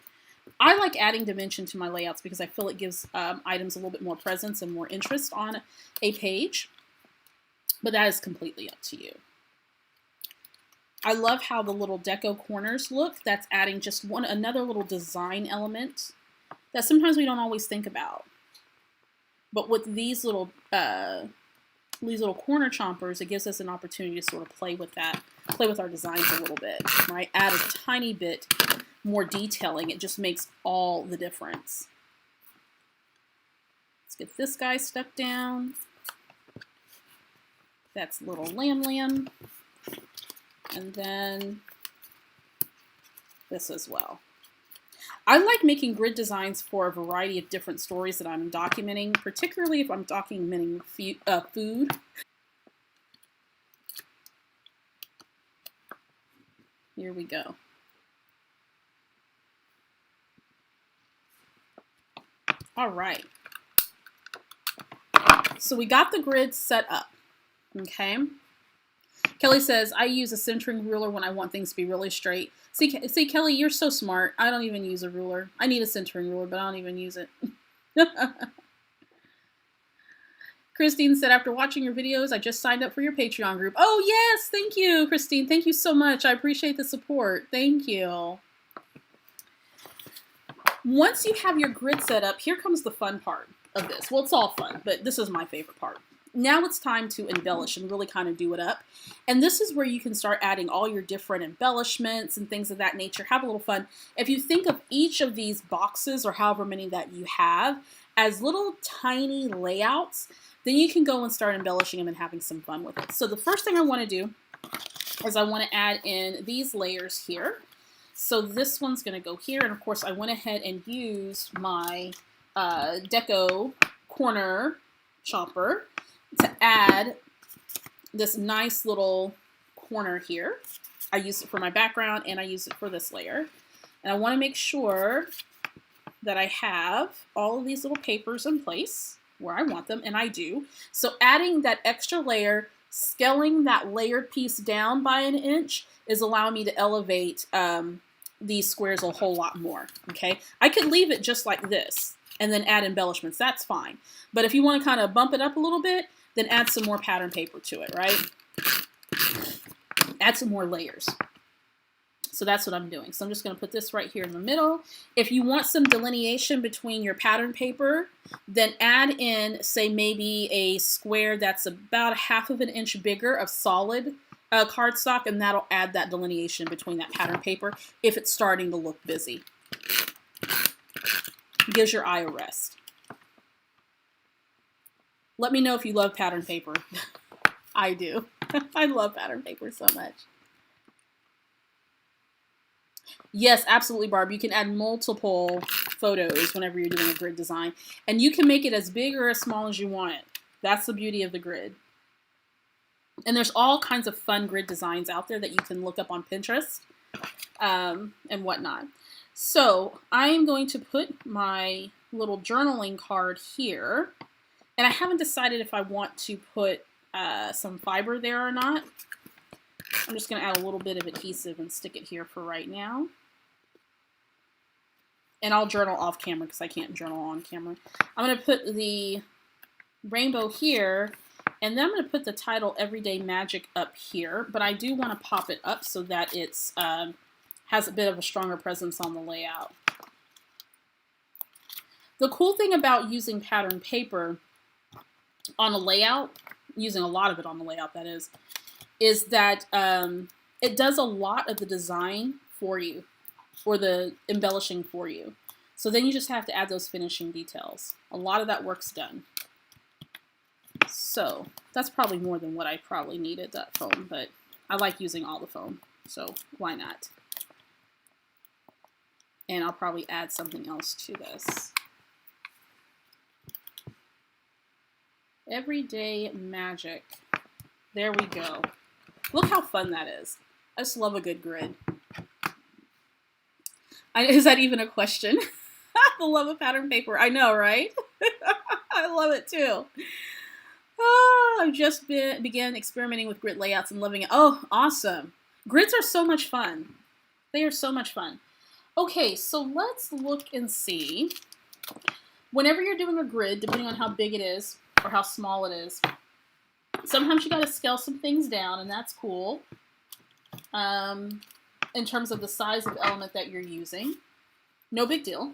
I like adding dimension to my layouts because I feel it gives items a little bit more presence and more interest on a page. But that is completely up to you. I love how the little deco corners look. That's adding just another little design element that sometimes we don't always think about. But with these little corner chompers, it gives us an opportunity to sort of play with our designs a little bit, right? Add a tiny bit more detailing. It just makes all the difference. Let's get this guy stuck down. That's little lamb. And then this as well. I like making grid designs for a variety of different stories that I'm documenting, particularly if I'm documenting food. Here we go. All right. So we got the grid set up, okay? Kelly says, I use a centering ruler when I want things to be really straight. See, Kelly, you're so smart. I don't even use a ruler. I need a centering ruler, but I don't even use it. Christine said, after watching your videos, I just signed up for your Patreon group. Oh, yes. Thank you, Christine. Thank you so much. I appreciate the support. Thank you. Once you have your grid set up, here comes the fun part of this. Well, it's all fun, but this is my favorite part. Now it's time to embellish and really kind of do it up. And this is where you can start adding all your different embellishments and things of that nature. Have a little fun. If you think of each of these boxes or however many that you have as little tiny layouts, then you can go and start embellishing them and having some fun with it. So the first thing I want to do is I want to add in these layers here. So this one's going to go here. And of course, I went ahead and used my Deco corner chomper to add this nice little corner here. I use it for my background and I use it for this layer. And I want to make sure that I have all of these little papers in place where I want them, and I do. So adding that extra layer, scaling that layered piece down by an inch is allowing me to elevate these squares a whole lot more, okay? I could leave it just like this and then add embellishments. That's fine. But if you want to kind of bump it up a little bit, then add some more pattern paper to it, right? Add some more layers. So that's what I'm doing. So I'm just going to put this right here in the middle. If you want some delineation between your pattern paper, then add in, say, maybe a square that's about 1/2 of an inch bigger of solid cardstock, and that'll add that delineation between that pattern paper if it's starting to look busy. It gives your eye a rest. Let me know if you love pattern paper. I do. I love pattern paper so much. Yes, absolutely, Barb. You can add multiple photos whenever you're doing a grid design. And you can make it as big or as small as you want it. That's the beauty of the grid. And there's all kinds of fun grid designs out there that you can look up on Pinterest and whatnot. So I am going to put my little journaling card here. And I haven't decided if I want to put some fiber there or not. I'm just going to add a little bit of adhesive and stick it here for right now. And I'll journal off camera because I can't journal on camera. I'm going to put the rainbow here, and then I'm going to put the title Everyday Magic up here. But I do want to pop it up so that it's has a bit of a stronger presence on the layout. The cool thing about using pattern paper on a layout, using a lot of it on the layout that is that it does a lot of the design for you, or the embellishing for you. So then you just have to add those finishing details. A lot of that work's done. So that's probably more than what I probably needed, that foam, but I like using all the foam, so why not? And I'll probably add something else to this. Everyday Magic. There we go. Look how fun that is. I just love a good grid. Is that even a question? The love of pattern paper. I know, right? I love it too. Oh, I've just began experimenting with grid layouts and loving it. Oh, awesome. Grids are so much fun. They are so much fun. Okay, so let's look and see. Whenever you're doing a grid, depending on how big it is or how small it is, sometimes you got to scale some things down, and that's cool. In terms of the size of element that you're using. No big deal.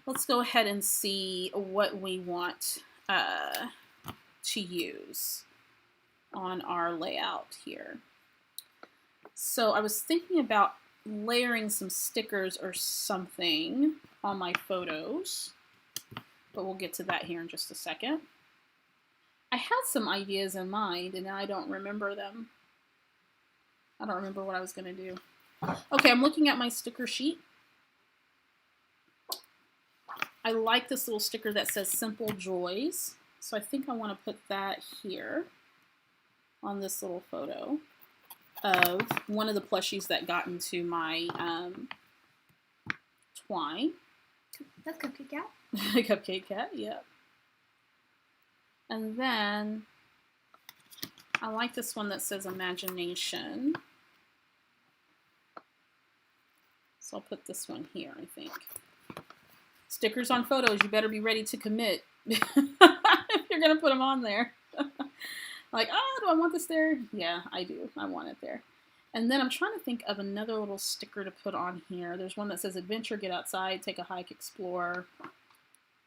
Let's go ahead and see what we want to use on our layout here. So I was thinking about layering some stickers or something on my photos, but we'll get to that here in just a second. I had some ideas in mind, and now I don't remember them. I don't remember what I was going to do. Okay, I'm looking at my sticker sheet. I like this little sticker that says Simple Joys. So I think I want to put that here on this little photo of one of the plushies that got into my twine. That's Cupcake Cat? Cupcake Cat, yep. And then I like this one that says Imagination. So I'll put this one here, I think. Stickers on photos, you better be ready to commit if you're going to put them on there. Like, oh, do I want this there? Yeah, I do. I want it there. And then I'm trying to think of another little sticker to put on here. There's one that says Adventure, Get Outside, Take a Hike, Explore.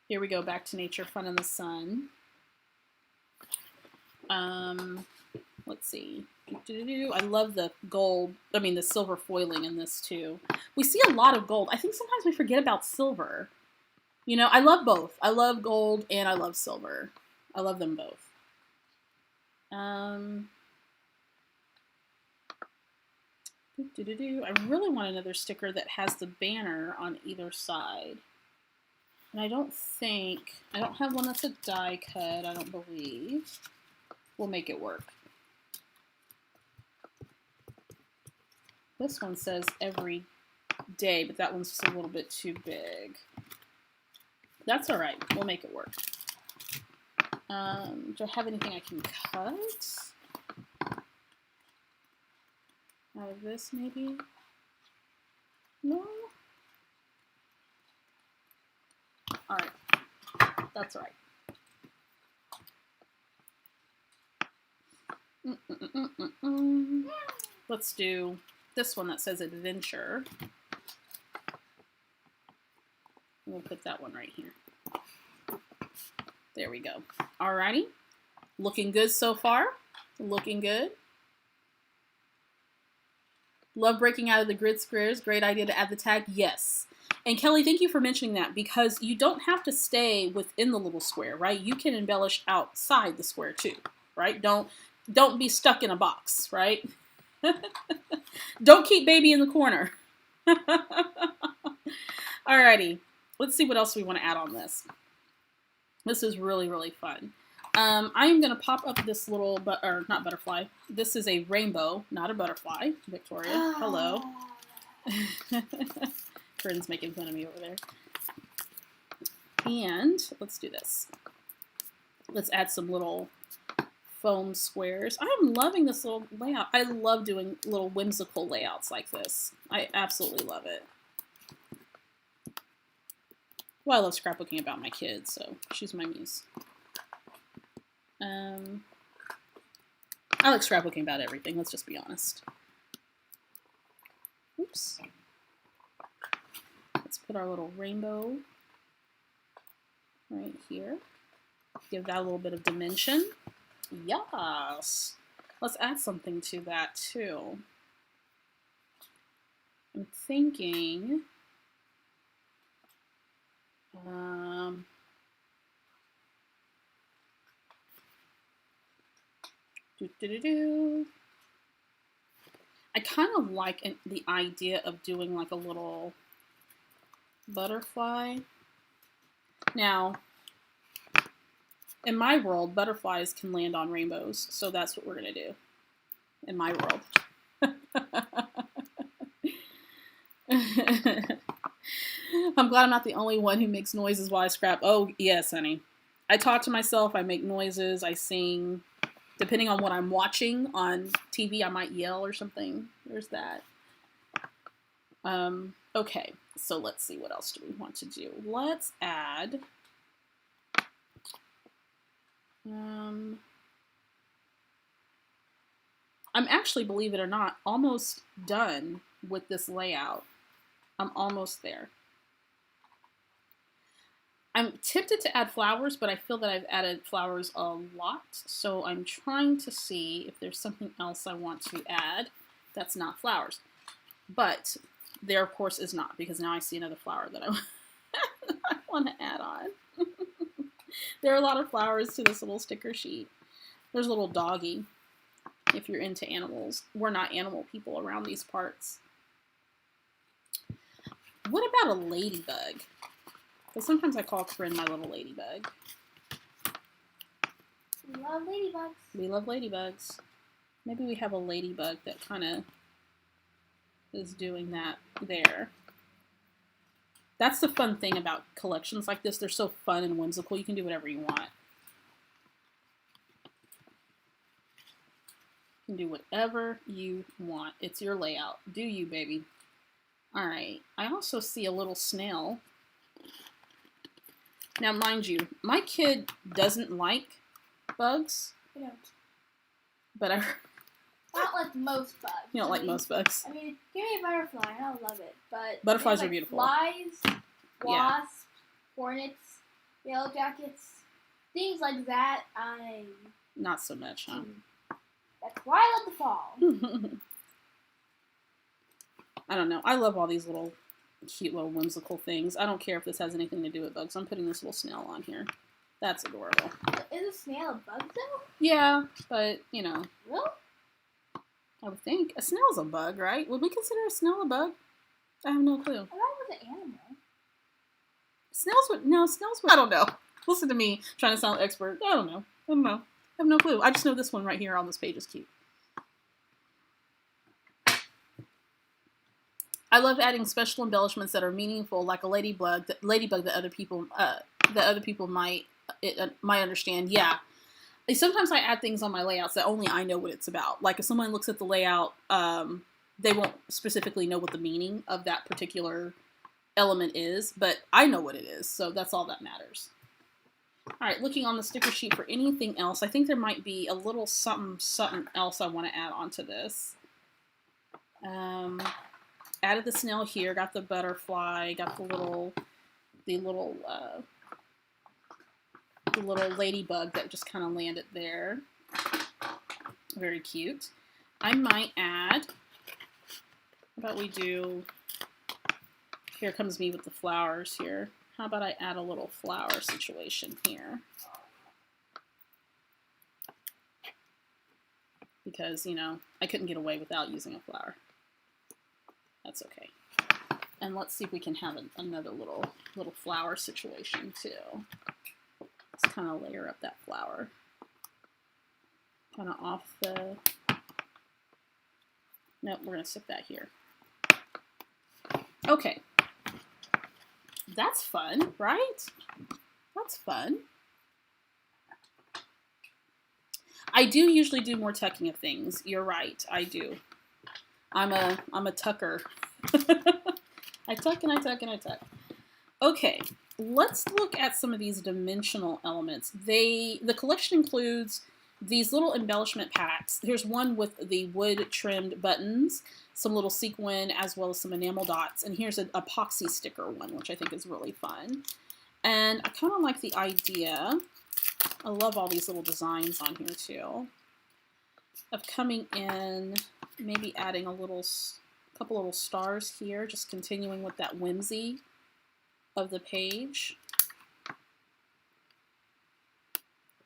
Here we go, Back to Nature, Fun in the Sun. Let's see. I love the gold, the silver foiling in this too. We see a lot of gold. I think sometimes we forget about silver. You know, I love both. I love gold and I love silver. I love them both. I really want another sticker that has the banner on either side. And I don't have one that's a die cut, I don't believe. We'll make it work. This one says Every Day, but that one's just a little bit too big. That's all right. We'll make it work. Do I have anything I can cut out of this, maybe? No? All right. That's all right. Let's do this one that says Adventure. We'll put that one right here. There we go. Alrighty. Looking good so far. Looking good. Love breaking out of the grid squares. Great idea to add the tag. Yes. And Kelly, thank you for mentioning that, because you don't have to stay within the little square, right? You can embellish outside the square too, right? Don't be stuck in a box, right? Don't keep baby in the corner. Alrighty, let's see what else we want to add on this. This is really, really fun. I am going to pop up this little, not butterfly. This is a rainbow, not a butterfly. Victoria, hello. Corinne's making fun of me over there. And let's do this. Let's add some little foam squares. I'm loving this little layout. I love doing little whimsical layouts like this. I absolutely love it. Well, I love scrapbooking about my kids, so she's my muse. I like scrapbooking about everything, let's just be honest. Oops. Let's put our little rainbow right here. Give that a little bit of dimension. Yes! Let's add something to that too. I'm thinking... I kind of like the idea of doing like a little butterfly. Now, in my world, butterflies can land on rainbows, so that's what we're going to do in my world. I'm glad I'm not the only one who makes noises while I scrap. Oh, yes, honey. I talk to myself, I make noises, I sing. Depending on what I'm watching on TV, I might yell or something. There's that. Okay, so let's see, what else do we want to do? Let's add... I'm actually, believe it or not, almost done with this layout. I'm almost there. I'm tempted to add flowers, but I feel that I've added flowers a lot, so I'm trying to see if there's something else I want to add that's not flowers. But there, of course, is not, because now I see another flower that I want to add on. There are a lot of flowers to this little sticker sheet. There's a little doggy, if you're into animals. We're not animal people around these parts. What about a ladybug? Because sometimes I call Corinne my little ladybug. We love ladybugs. We love ladybugs. Maybe we have a ladybug that kind of is doing that there. That's the fun thing about collections like this. They're so fun and whimsical. You can do whatever you want. You can do whatever you want. It's your layout. Do you, baby? All right. I also see a little snail. Now, mind you, my kid doesn't like bugs. I don't. But I... Not like most bugs. You don't like most bugs. I mean, give me a butterfly and I'll love it. But butterflies like are beautiful. Flies, wasps, hornets, yellow jackets, things like that, Not so much, huh? That's why I love the fall. I don't know. I love all these little cute little whimsical things. I don't care if this has anything to do with bugs. I'm putting this little snail on here. That's adorable. Is a snail a bug though? Yeah, but, you know. Really? I would think. A snail's a bug, right? Would we consider a snail a bug? I have no clue. I thought it was an animal. Snails would... No, snails would... I don't know. Listen to me trying to sound expert. I don't know. I have no clue. I just know this one right here on this page is cute. I love adding special embellishments that are meaningful, like a ladybug that other people might understand. Yeah. Sometimes I add things on my layouts that only I know what it's about. Like if someone looks at the layout, they won't specifically know what the meaning of that particular element is, but I know what it is, so that's all that matters. All right, looking on the sticker sheet for anything else, I think there might be a little something else I want to add onto this. Added the snail here, got the butterfly, got the little ladybug that just kind of landed there. Very cute. I might add How about we do, here comes me with the flowers here. How about I add a little flower situation here? Because, you know, I couldn't get away without using a flower. That's okay. And let's see if we can have another little flower situation too. Let's kind of layer up that flower. Kind of off the... Nope, we're going to stick that here. Okay. That's fun, right? That's fun. I do usually do more tucking of things. You're right, I do. I'm a tucker. I tuck and I tuck and I tuck. Okay, let's look at some of these dimensional elements. The collection includes these little embellishment packs. Here's one with the wood trimmed buttons, some little sequin, as well as some enamel dots. And here's an epoxy sticker one, which I think is really fun. And I kind of like the idea, I love all these little designs on here too, of coming in, maybe adding a couple little stars here, just continuing with that whimsy of the page.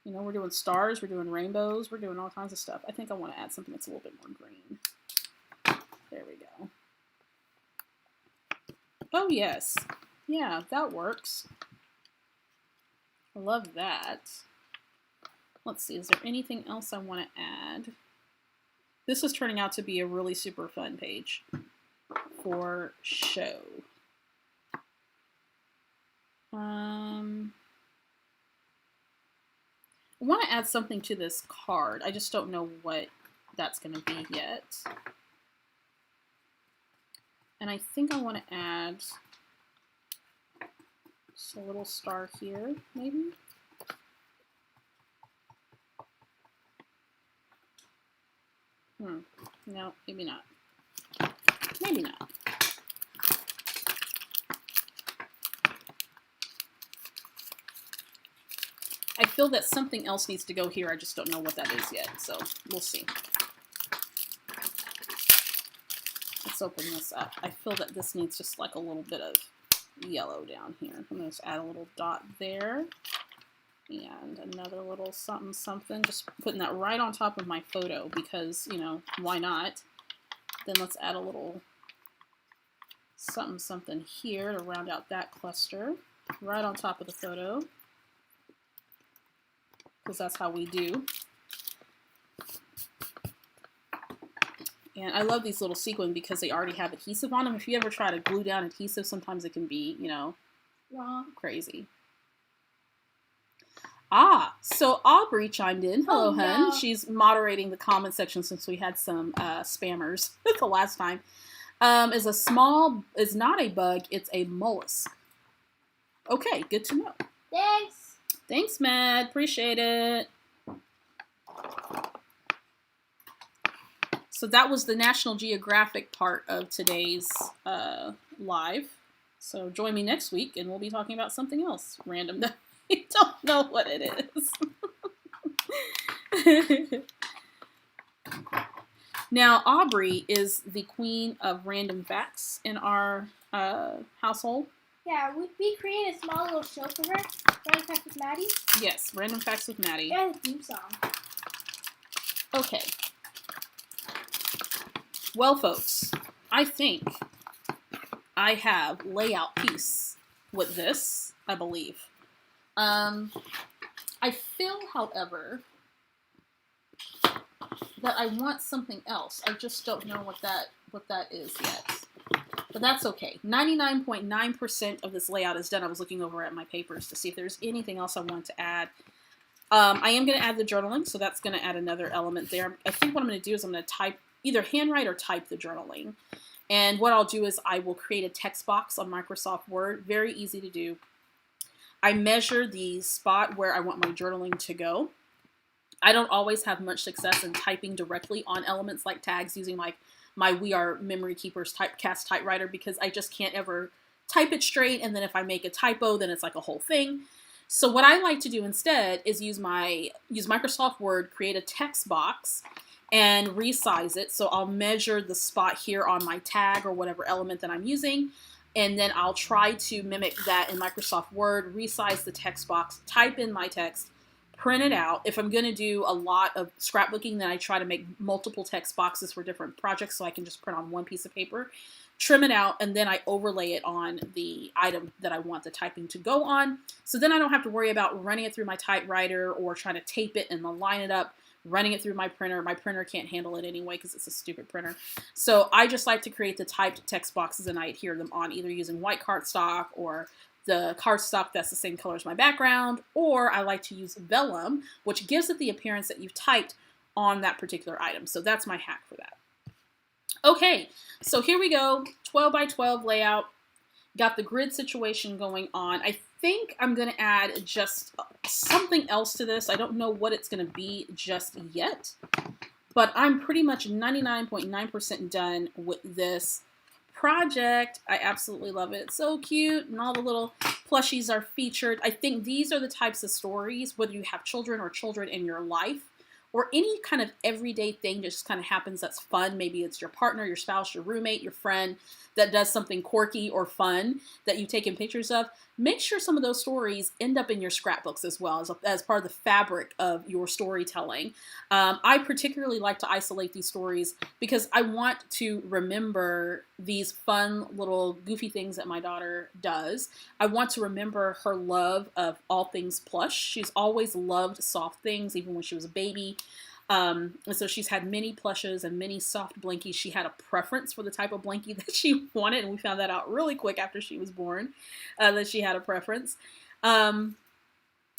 You know, we're doing stars, we're doing rainbows, we're doing all kinds of stuff. I think I want to add something that's a little bit more green. There we go. Oh yes, yeah, that works. I love that. Let's see, is there anything else I want to add? This is turning out to be a really super fun page for show. I want to add something to this card. I just don't know what that's going to be yet. And I think I want to add just a little star here, maybe. No, maybe not. Maybe not. I feel that something else needs to go here. I just don't know what that is yet, so we'll see. Let's open this up. I feel that this needs just like a little bit of yellow down here. I'm going to add a little dot there. And another little something something. Just putting that right on top of my photo because, you know, why not? Then let's add a little something something here to round out that cluster. Right on top of the photo. Because that's how we do. And I love these little sequins because they already have adhesive on them. If you ever try to glue down adhesive, sometimes it can be, you know, crazy. Ah, so Aubrey chimed in. Hello, hun. No. She's moderating the comment section since we had some spammers the last time. Is not a bug, it's a mollusk. Okay, good to know. Thanks. Thanks, Matt. Appreciate it. So that was the National Geographic part of today's live. So join me next week and we'll be talking about something else random that I don't know what it is. Now, Aubrey is the queen of random facts in our household. Yeah, we created a small little show for her. Random Facts with Maddie. Yes, Random Facts with Maddie. And a theme song. Okay. Well, folks, I think I have layout piece with this, I believe. I feel, however, that I want something else. I just don't know what that is yet. But that's okay. 99.9% of this layout is done. I was looking over at my papers to see if there's anything else I want to add. I am going to add the journaling, so that's going to add another element there. I think what I'm going to do is I'm going to type, either handwrite or type the journaling. And what I'll do is I will create a text box on Microsoft Word. Very easy to do. I measure the spot where I want my journaling to go. I don't always have much success in typing directly on elements like tags using my We Are Memory Keepers typecast typewriter because I just can't ever type it straight, and then if I make a typo, then it's like a whole thing. So what I like to do instead is use Microsoft Word, create a text box, and resize it. So I'll measure the spot here on my tag or whatever element that I'm using, and then I'll try to mimic that in Microsoft Word, resize the text box, type in my text, print it out. If I'm going to do a lot of scrapbooking, then I try to make multiple text boxes for different projects so I can just print on one piece of paper, trim it out, and then I overlay it on the item that I want the typing to go on. So then I don't have to worry about running it through my typewriter or trying to tape it and line it up, running it through my printer. My printer can't handle it anyway because it's a stupid printer. So I just like to create the typed text boxes and I adhere them on either using white cardstock or the cardstock that's the same color as my background, or I like to use vellum, which gives it the appearance that you've typed on that particular item. So that's my hack for that. Okay, so here we go, 12 by 12 layout. Got the grid situation going on. I think I'm going to add just something else to this. I don't know what it's going to be just yet, but I'm pretty much 99.9% done with this project. I absolutely love it. It's so cute, and all the little plushies are featured. I think these are the types of stories, whether you have children or children in your life, or any kind of everyday thing that just kind of happens that's fun. Maybe it's your partner, your spouse, your roommate, your friend that does something quirky or fun that you've taken pictures of. Make sure some of those stories end up in your scrapbooks as well as part of the fabric of your storytelling. I particularly like to isolate these stories because I want to remember these fun little goofy things that my daughter does. I want to remember her love of all things plush. She's always loved soft things, even when she was a baby. And so she's had many plushes and many soft blankies. She had a preference for the type of blankie that she wanted, and we found that out really quick after she was born, that she had a preference.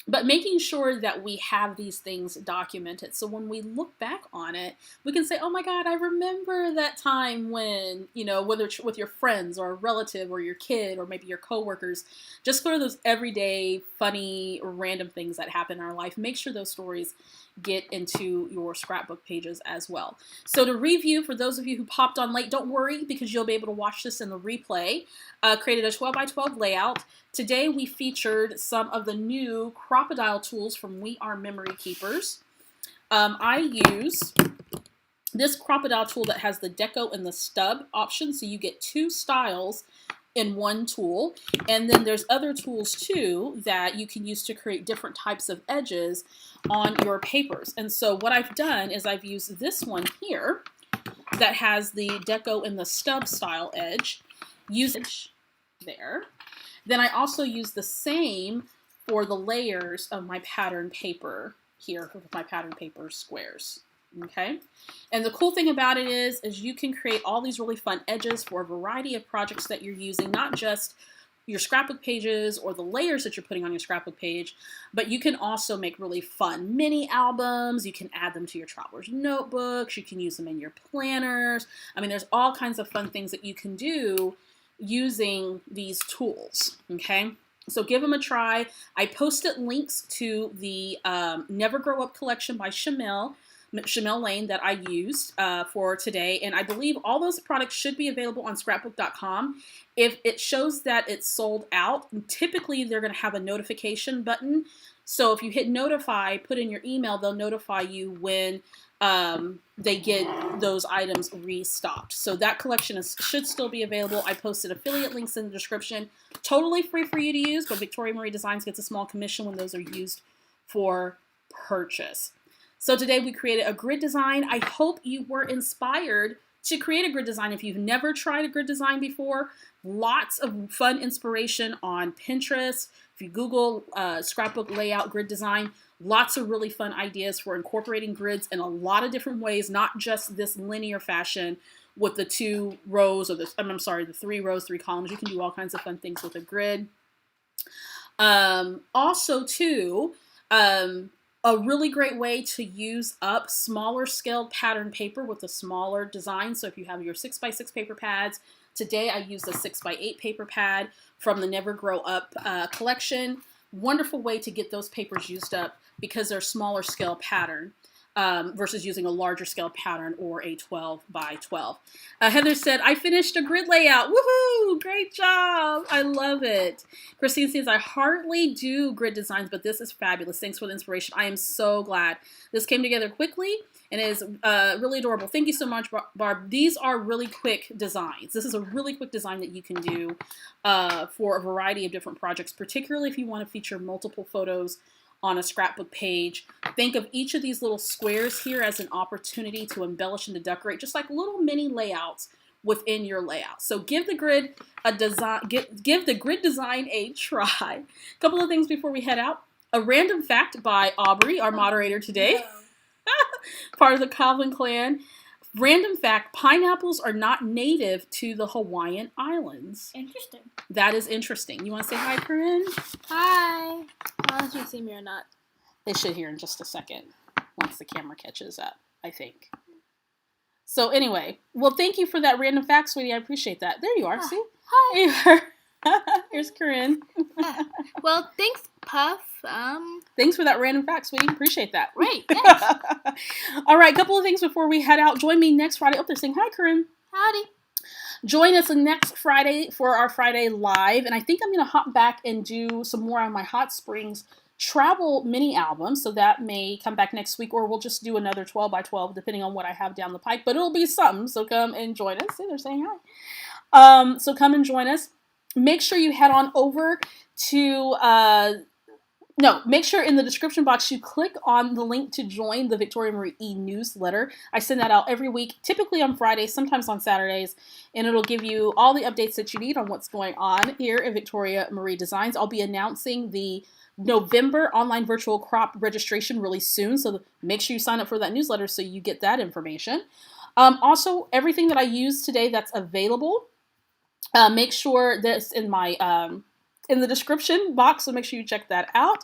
But making sure that we have these things documented. So when we look back on it, we can say, oh my God, I remember that time when, you know, whether it's with your friends or a relative or your kid or maybe your coworkers, just for those everyday, funny, random things that happen in our life, make sure those stories get into your scrapbook pages as well. So to review, for those of you who popped on late, don't worry because you'll be able to watch this in the replay. Created a 12 by 12 layout. Today we featured some of the new Crop-A-Dile tools from We Are Memory Keepers. I use this Crop-A-Dile tool that has the Deco and the Stub option, so you get two styles in one tool. And then there's other tools too that you can use to create different types of edges on your papers. And so what I've done is I've used this one here that has the Deco and the Stub style edge. Use it there. Then I also use the same for the layers of my pattern paper here with my pattern paper squares. Okay, and the cool thing about it is you can create all these really fun edges for a variety of projects that you're using, not just your scrapbook pages or the layers that you're putting on your scrapbook page, but you can also make really fun mini albums. You can add them to your traveler's notebooks. You can use them in your planners. I mean, there's all kinds of fun things that you can do using these tools, okay? So give them a try. I posted links to the Never Grow Up collection by Shamel Lane that I used for today, and I believe all those products should be available on scrapbook.com. If it shows that it's sold out, typically they're going to have a notification button. So if you hit notify, put in your email, they'll notify you when they get those items restocked. So that collection should still be available. I posted affiliate links in the description. Totally free for you to use, but Victoria Marie Designs gets a small commission when those are used for purchase. So today we created a grid design. I hope you were inspired to create a grid design. If you've never tried a grid design before, lots of fun inspiration on Pinterest. If you Google scrapbook layout grid design, lots of really fun ideas for incorporating grids in a lot of different ways, not just this linear fashion with the 2 rows or the 3 rows, 3 columns. You can do all kinds of fun things with a grid. Also too, a really great way to use up smaller scaled pattern paper with a smaller design. So if you have your 6x6 paper pads, today I used a 6x8 paper pad from the Never Grow Up collection. Wonderful way to get those papers used up because they're smaller scale pattern. versus using a larger scale pattern or a 12 by 12. Heather said, I finished a grid layout. Woohoo! Great job. I love it. Christine says, I hardly do grid designs, but this is fabulous. Thanks for the inspiration. I am so glad. This came together quickly and is really adorable. Thank you so much, Barb. These are really quick designs. This is a really quick design that you can do for a variety of different projects, particularly if you want to feature multiple photos on a scrapbook page. Think of each of these little squares here as an opportunity to embellish and to decorate, just like little mini layouts within your layout. So give the grid a design, give the grid design a try. A couple of things before we head out. A random fact by Aubrey, our moderator today, part of the Calvin clan. Random fact, pineapples are not native to the Hawaiian Islands. Interesting. That is interesting. You want to say hi, Corinne? Hi. I don't know if you see me or not. They should hear in just a second once the camera catches up, I think. So anyway, well, thank you for that random fact, sweetie. I appreciate that. There you are. See? Hi. Here's Corinne. Well, thanks, Puff. Thanks for that random fact, sweetie. Appreciate that. Great. Thanks. All right, a couple of things before we head out. Join me next Friday. Oh, they're saying hi, Corinne. Howdy. Join us next Friday for our Friday Live. And I think I'm going to hop back and do some more on my Hot Springs travel mini album. So that may come back next week, or we'll just do another 12 by 12, depending on what I have down the pike. But it'll be something. So come and join us. See, they're saying hi. So come and join us. Make sure you head on over to... make sure in the description box you click on the link to join the Victoria Marie e-newsletter. I send that out every week, typically on Fridays, sometimes on Saturdays, and it'll give you all the updates that you need on what's going on here at Victoria Marie Designs. I'll be announcing the November online virtual crop registration really soon, so make sure you sign up for that newsletter so you get that information. Also, everything that I use today that's available, make sure that's in my... in the description box, so make sure you check that out.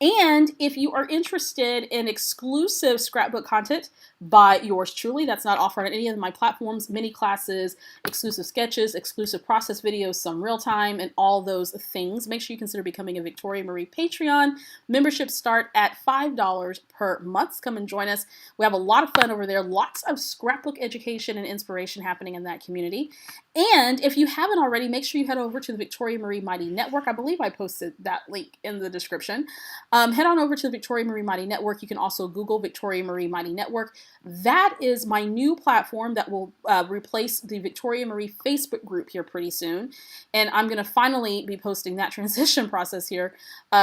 And if you are interested in exclusive scrapbook content by yours truly, that's not offered on any of my platforms, mini classes, exclusive sketches, exclusive process videos, some real time, and all those things, make sure you consider becoming a Victoria Marie Patreon. Memberships start at $5 per month. Come and join us. We have a lot of fun over there. Lots of scrapbook education and inspiration happening in that community. And if you haven't already, make sure you head over to the Victoria Marie Mighty Network. I believe I posted that link in the description. Head on over to the Victoria Marie Mighty Network. You can also Google Victoria Marie Mighty Network. That is my new platform that will replace the Victoria Marie Facebook group here pretty soon. And I'm going to finally be posting that transition process here.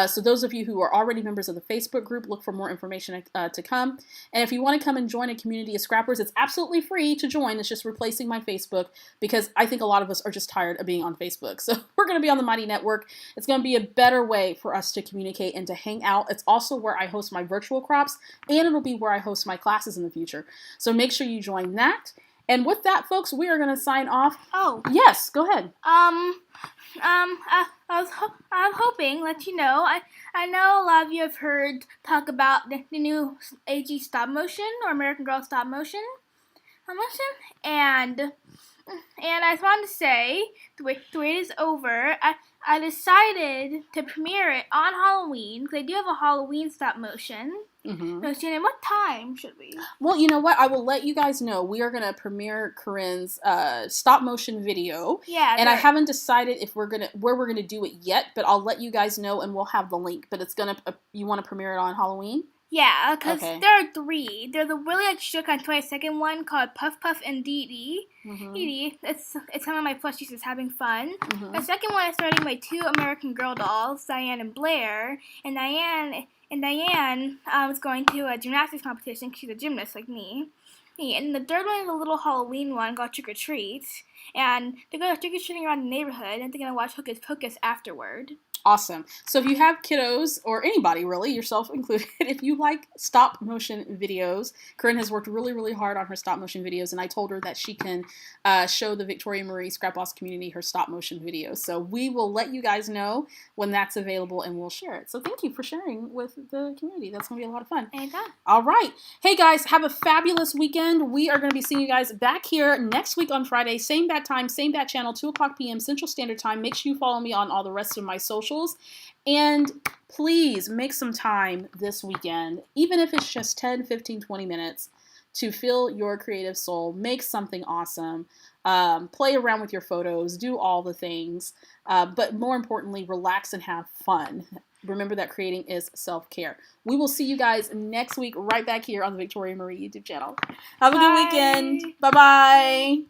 So those of you who are already members of the Facebook group, look for more information to come. And if you want to come and join a community of scrappers, it's absolutely free to join. It's just replacing my Facebook, because I think a lot of us are just tired of being on Facebook. So we're going to be on the Mighty Network. It's going to be a better way for us to communicate and to hang out. It's also where I host my virtual crops, and it'll be where I host my classes in the future. So make sure you join that. And with that, folks, we are going to sign off. Oh. Yes, go ahead. I'm hoping, let you know, I know a lot of you have heard talk about the new AG stop motion, or American Girl stop motion, and I just wanted to say, the wait is over. I decided to premiere it on Halloween, because I do have a Halloween stop motion. Mm-hmm. So, Shannon, what time should we? Well, you know what? I will let you guys know. We are going to premiere Corinne's stop motion video. Yeah. And I haven't decided if where we're gonna do it yet, but I'll let you guys know, and we'll have the link. But it's you want to premiere it on Halloween? Yeah, because there are three. There's a really shook on 22nd one called Puff and Dee Dee. Mm-hmm. Dee Dee, it's some of my plushies is having fun. Mm-hmm. The second one is starting my two American Girl dolls, Diane and Blair. And Diane is going to a gymnastics competition. She's a gymnast like me. And the third one is a little Halloween one called Trick or Treat. And they're going to trick or treating around the neighborhood, and they're going to watch Hocus Pocus afterward. Awesome. So if you have kiddos, or anybody really, yourself included, if you like stop motion videos, Corinne has worked really, really hard on her stop motion videos, and I told her that she can show the Victoria Marie Scrap Boss community her stop motion videos. So we will let you guys know when that's available, and we'll share it. So thank you for sharing with the community. That's going to be a lot of fun. Anytime. All right. Hey guys, have a fabulous weekend. We are going to be seeing you guys back here next week on Friday. Same bat time, same bat channel, 2 o'clock p.m. Central Standard Time. Make sure you follow me on all the rest of my socials. And please make some time this weekend, even if it's just 10, 15, 20 minutes, to fill your creative soul, make something awesome, play around with your photos, do all the things, but more importantly, relax and have fun. Remember that creating is self-care. We will see you guys next week right back here on the Victoria Marie YouTube channel. Have a good weekend. Bye-bye.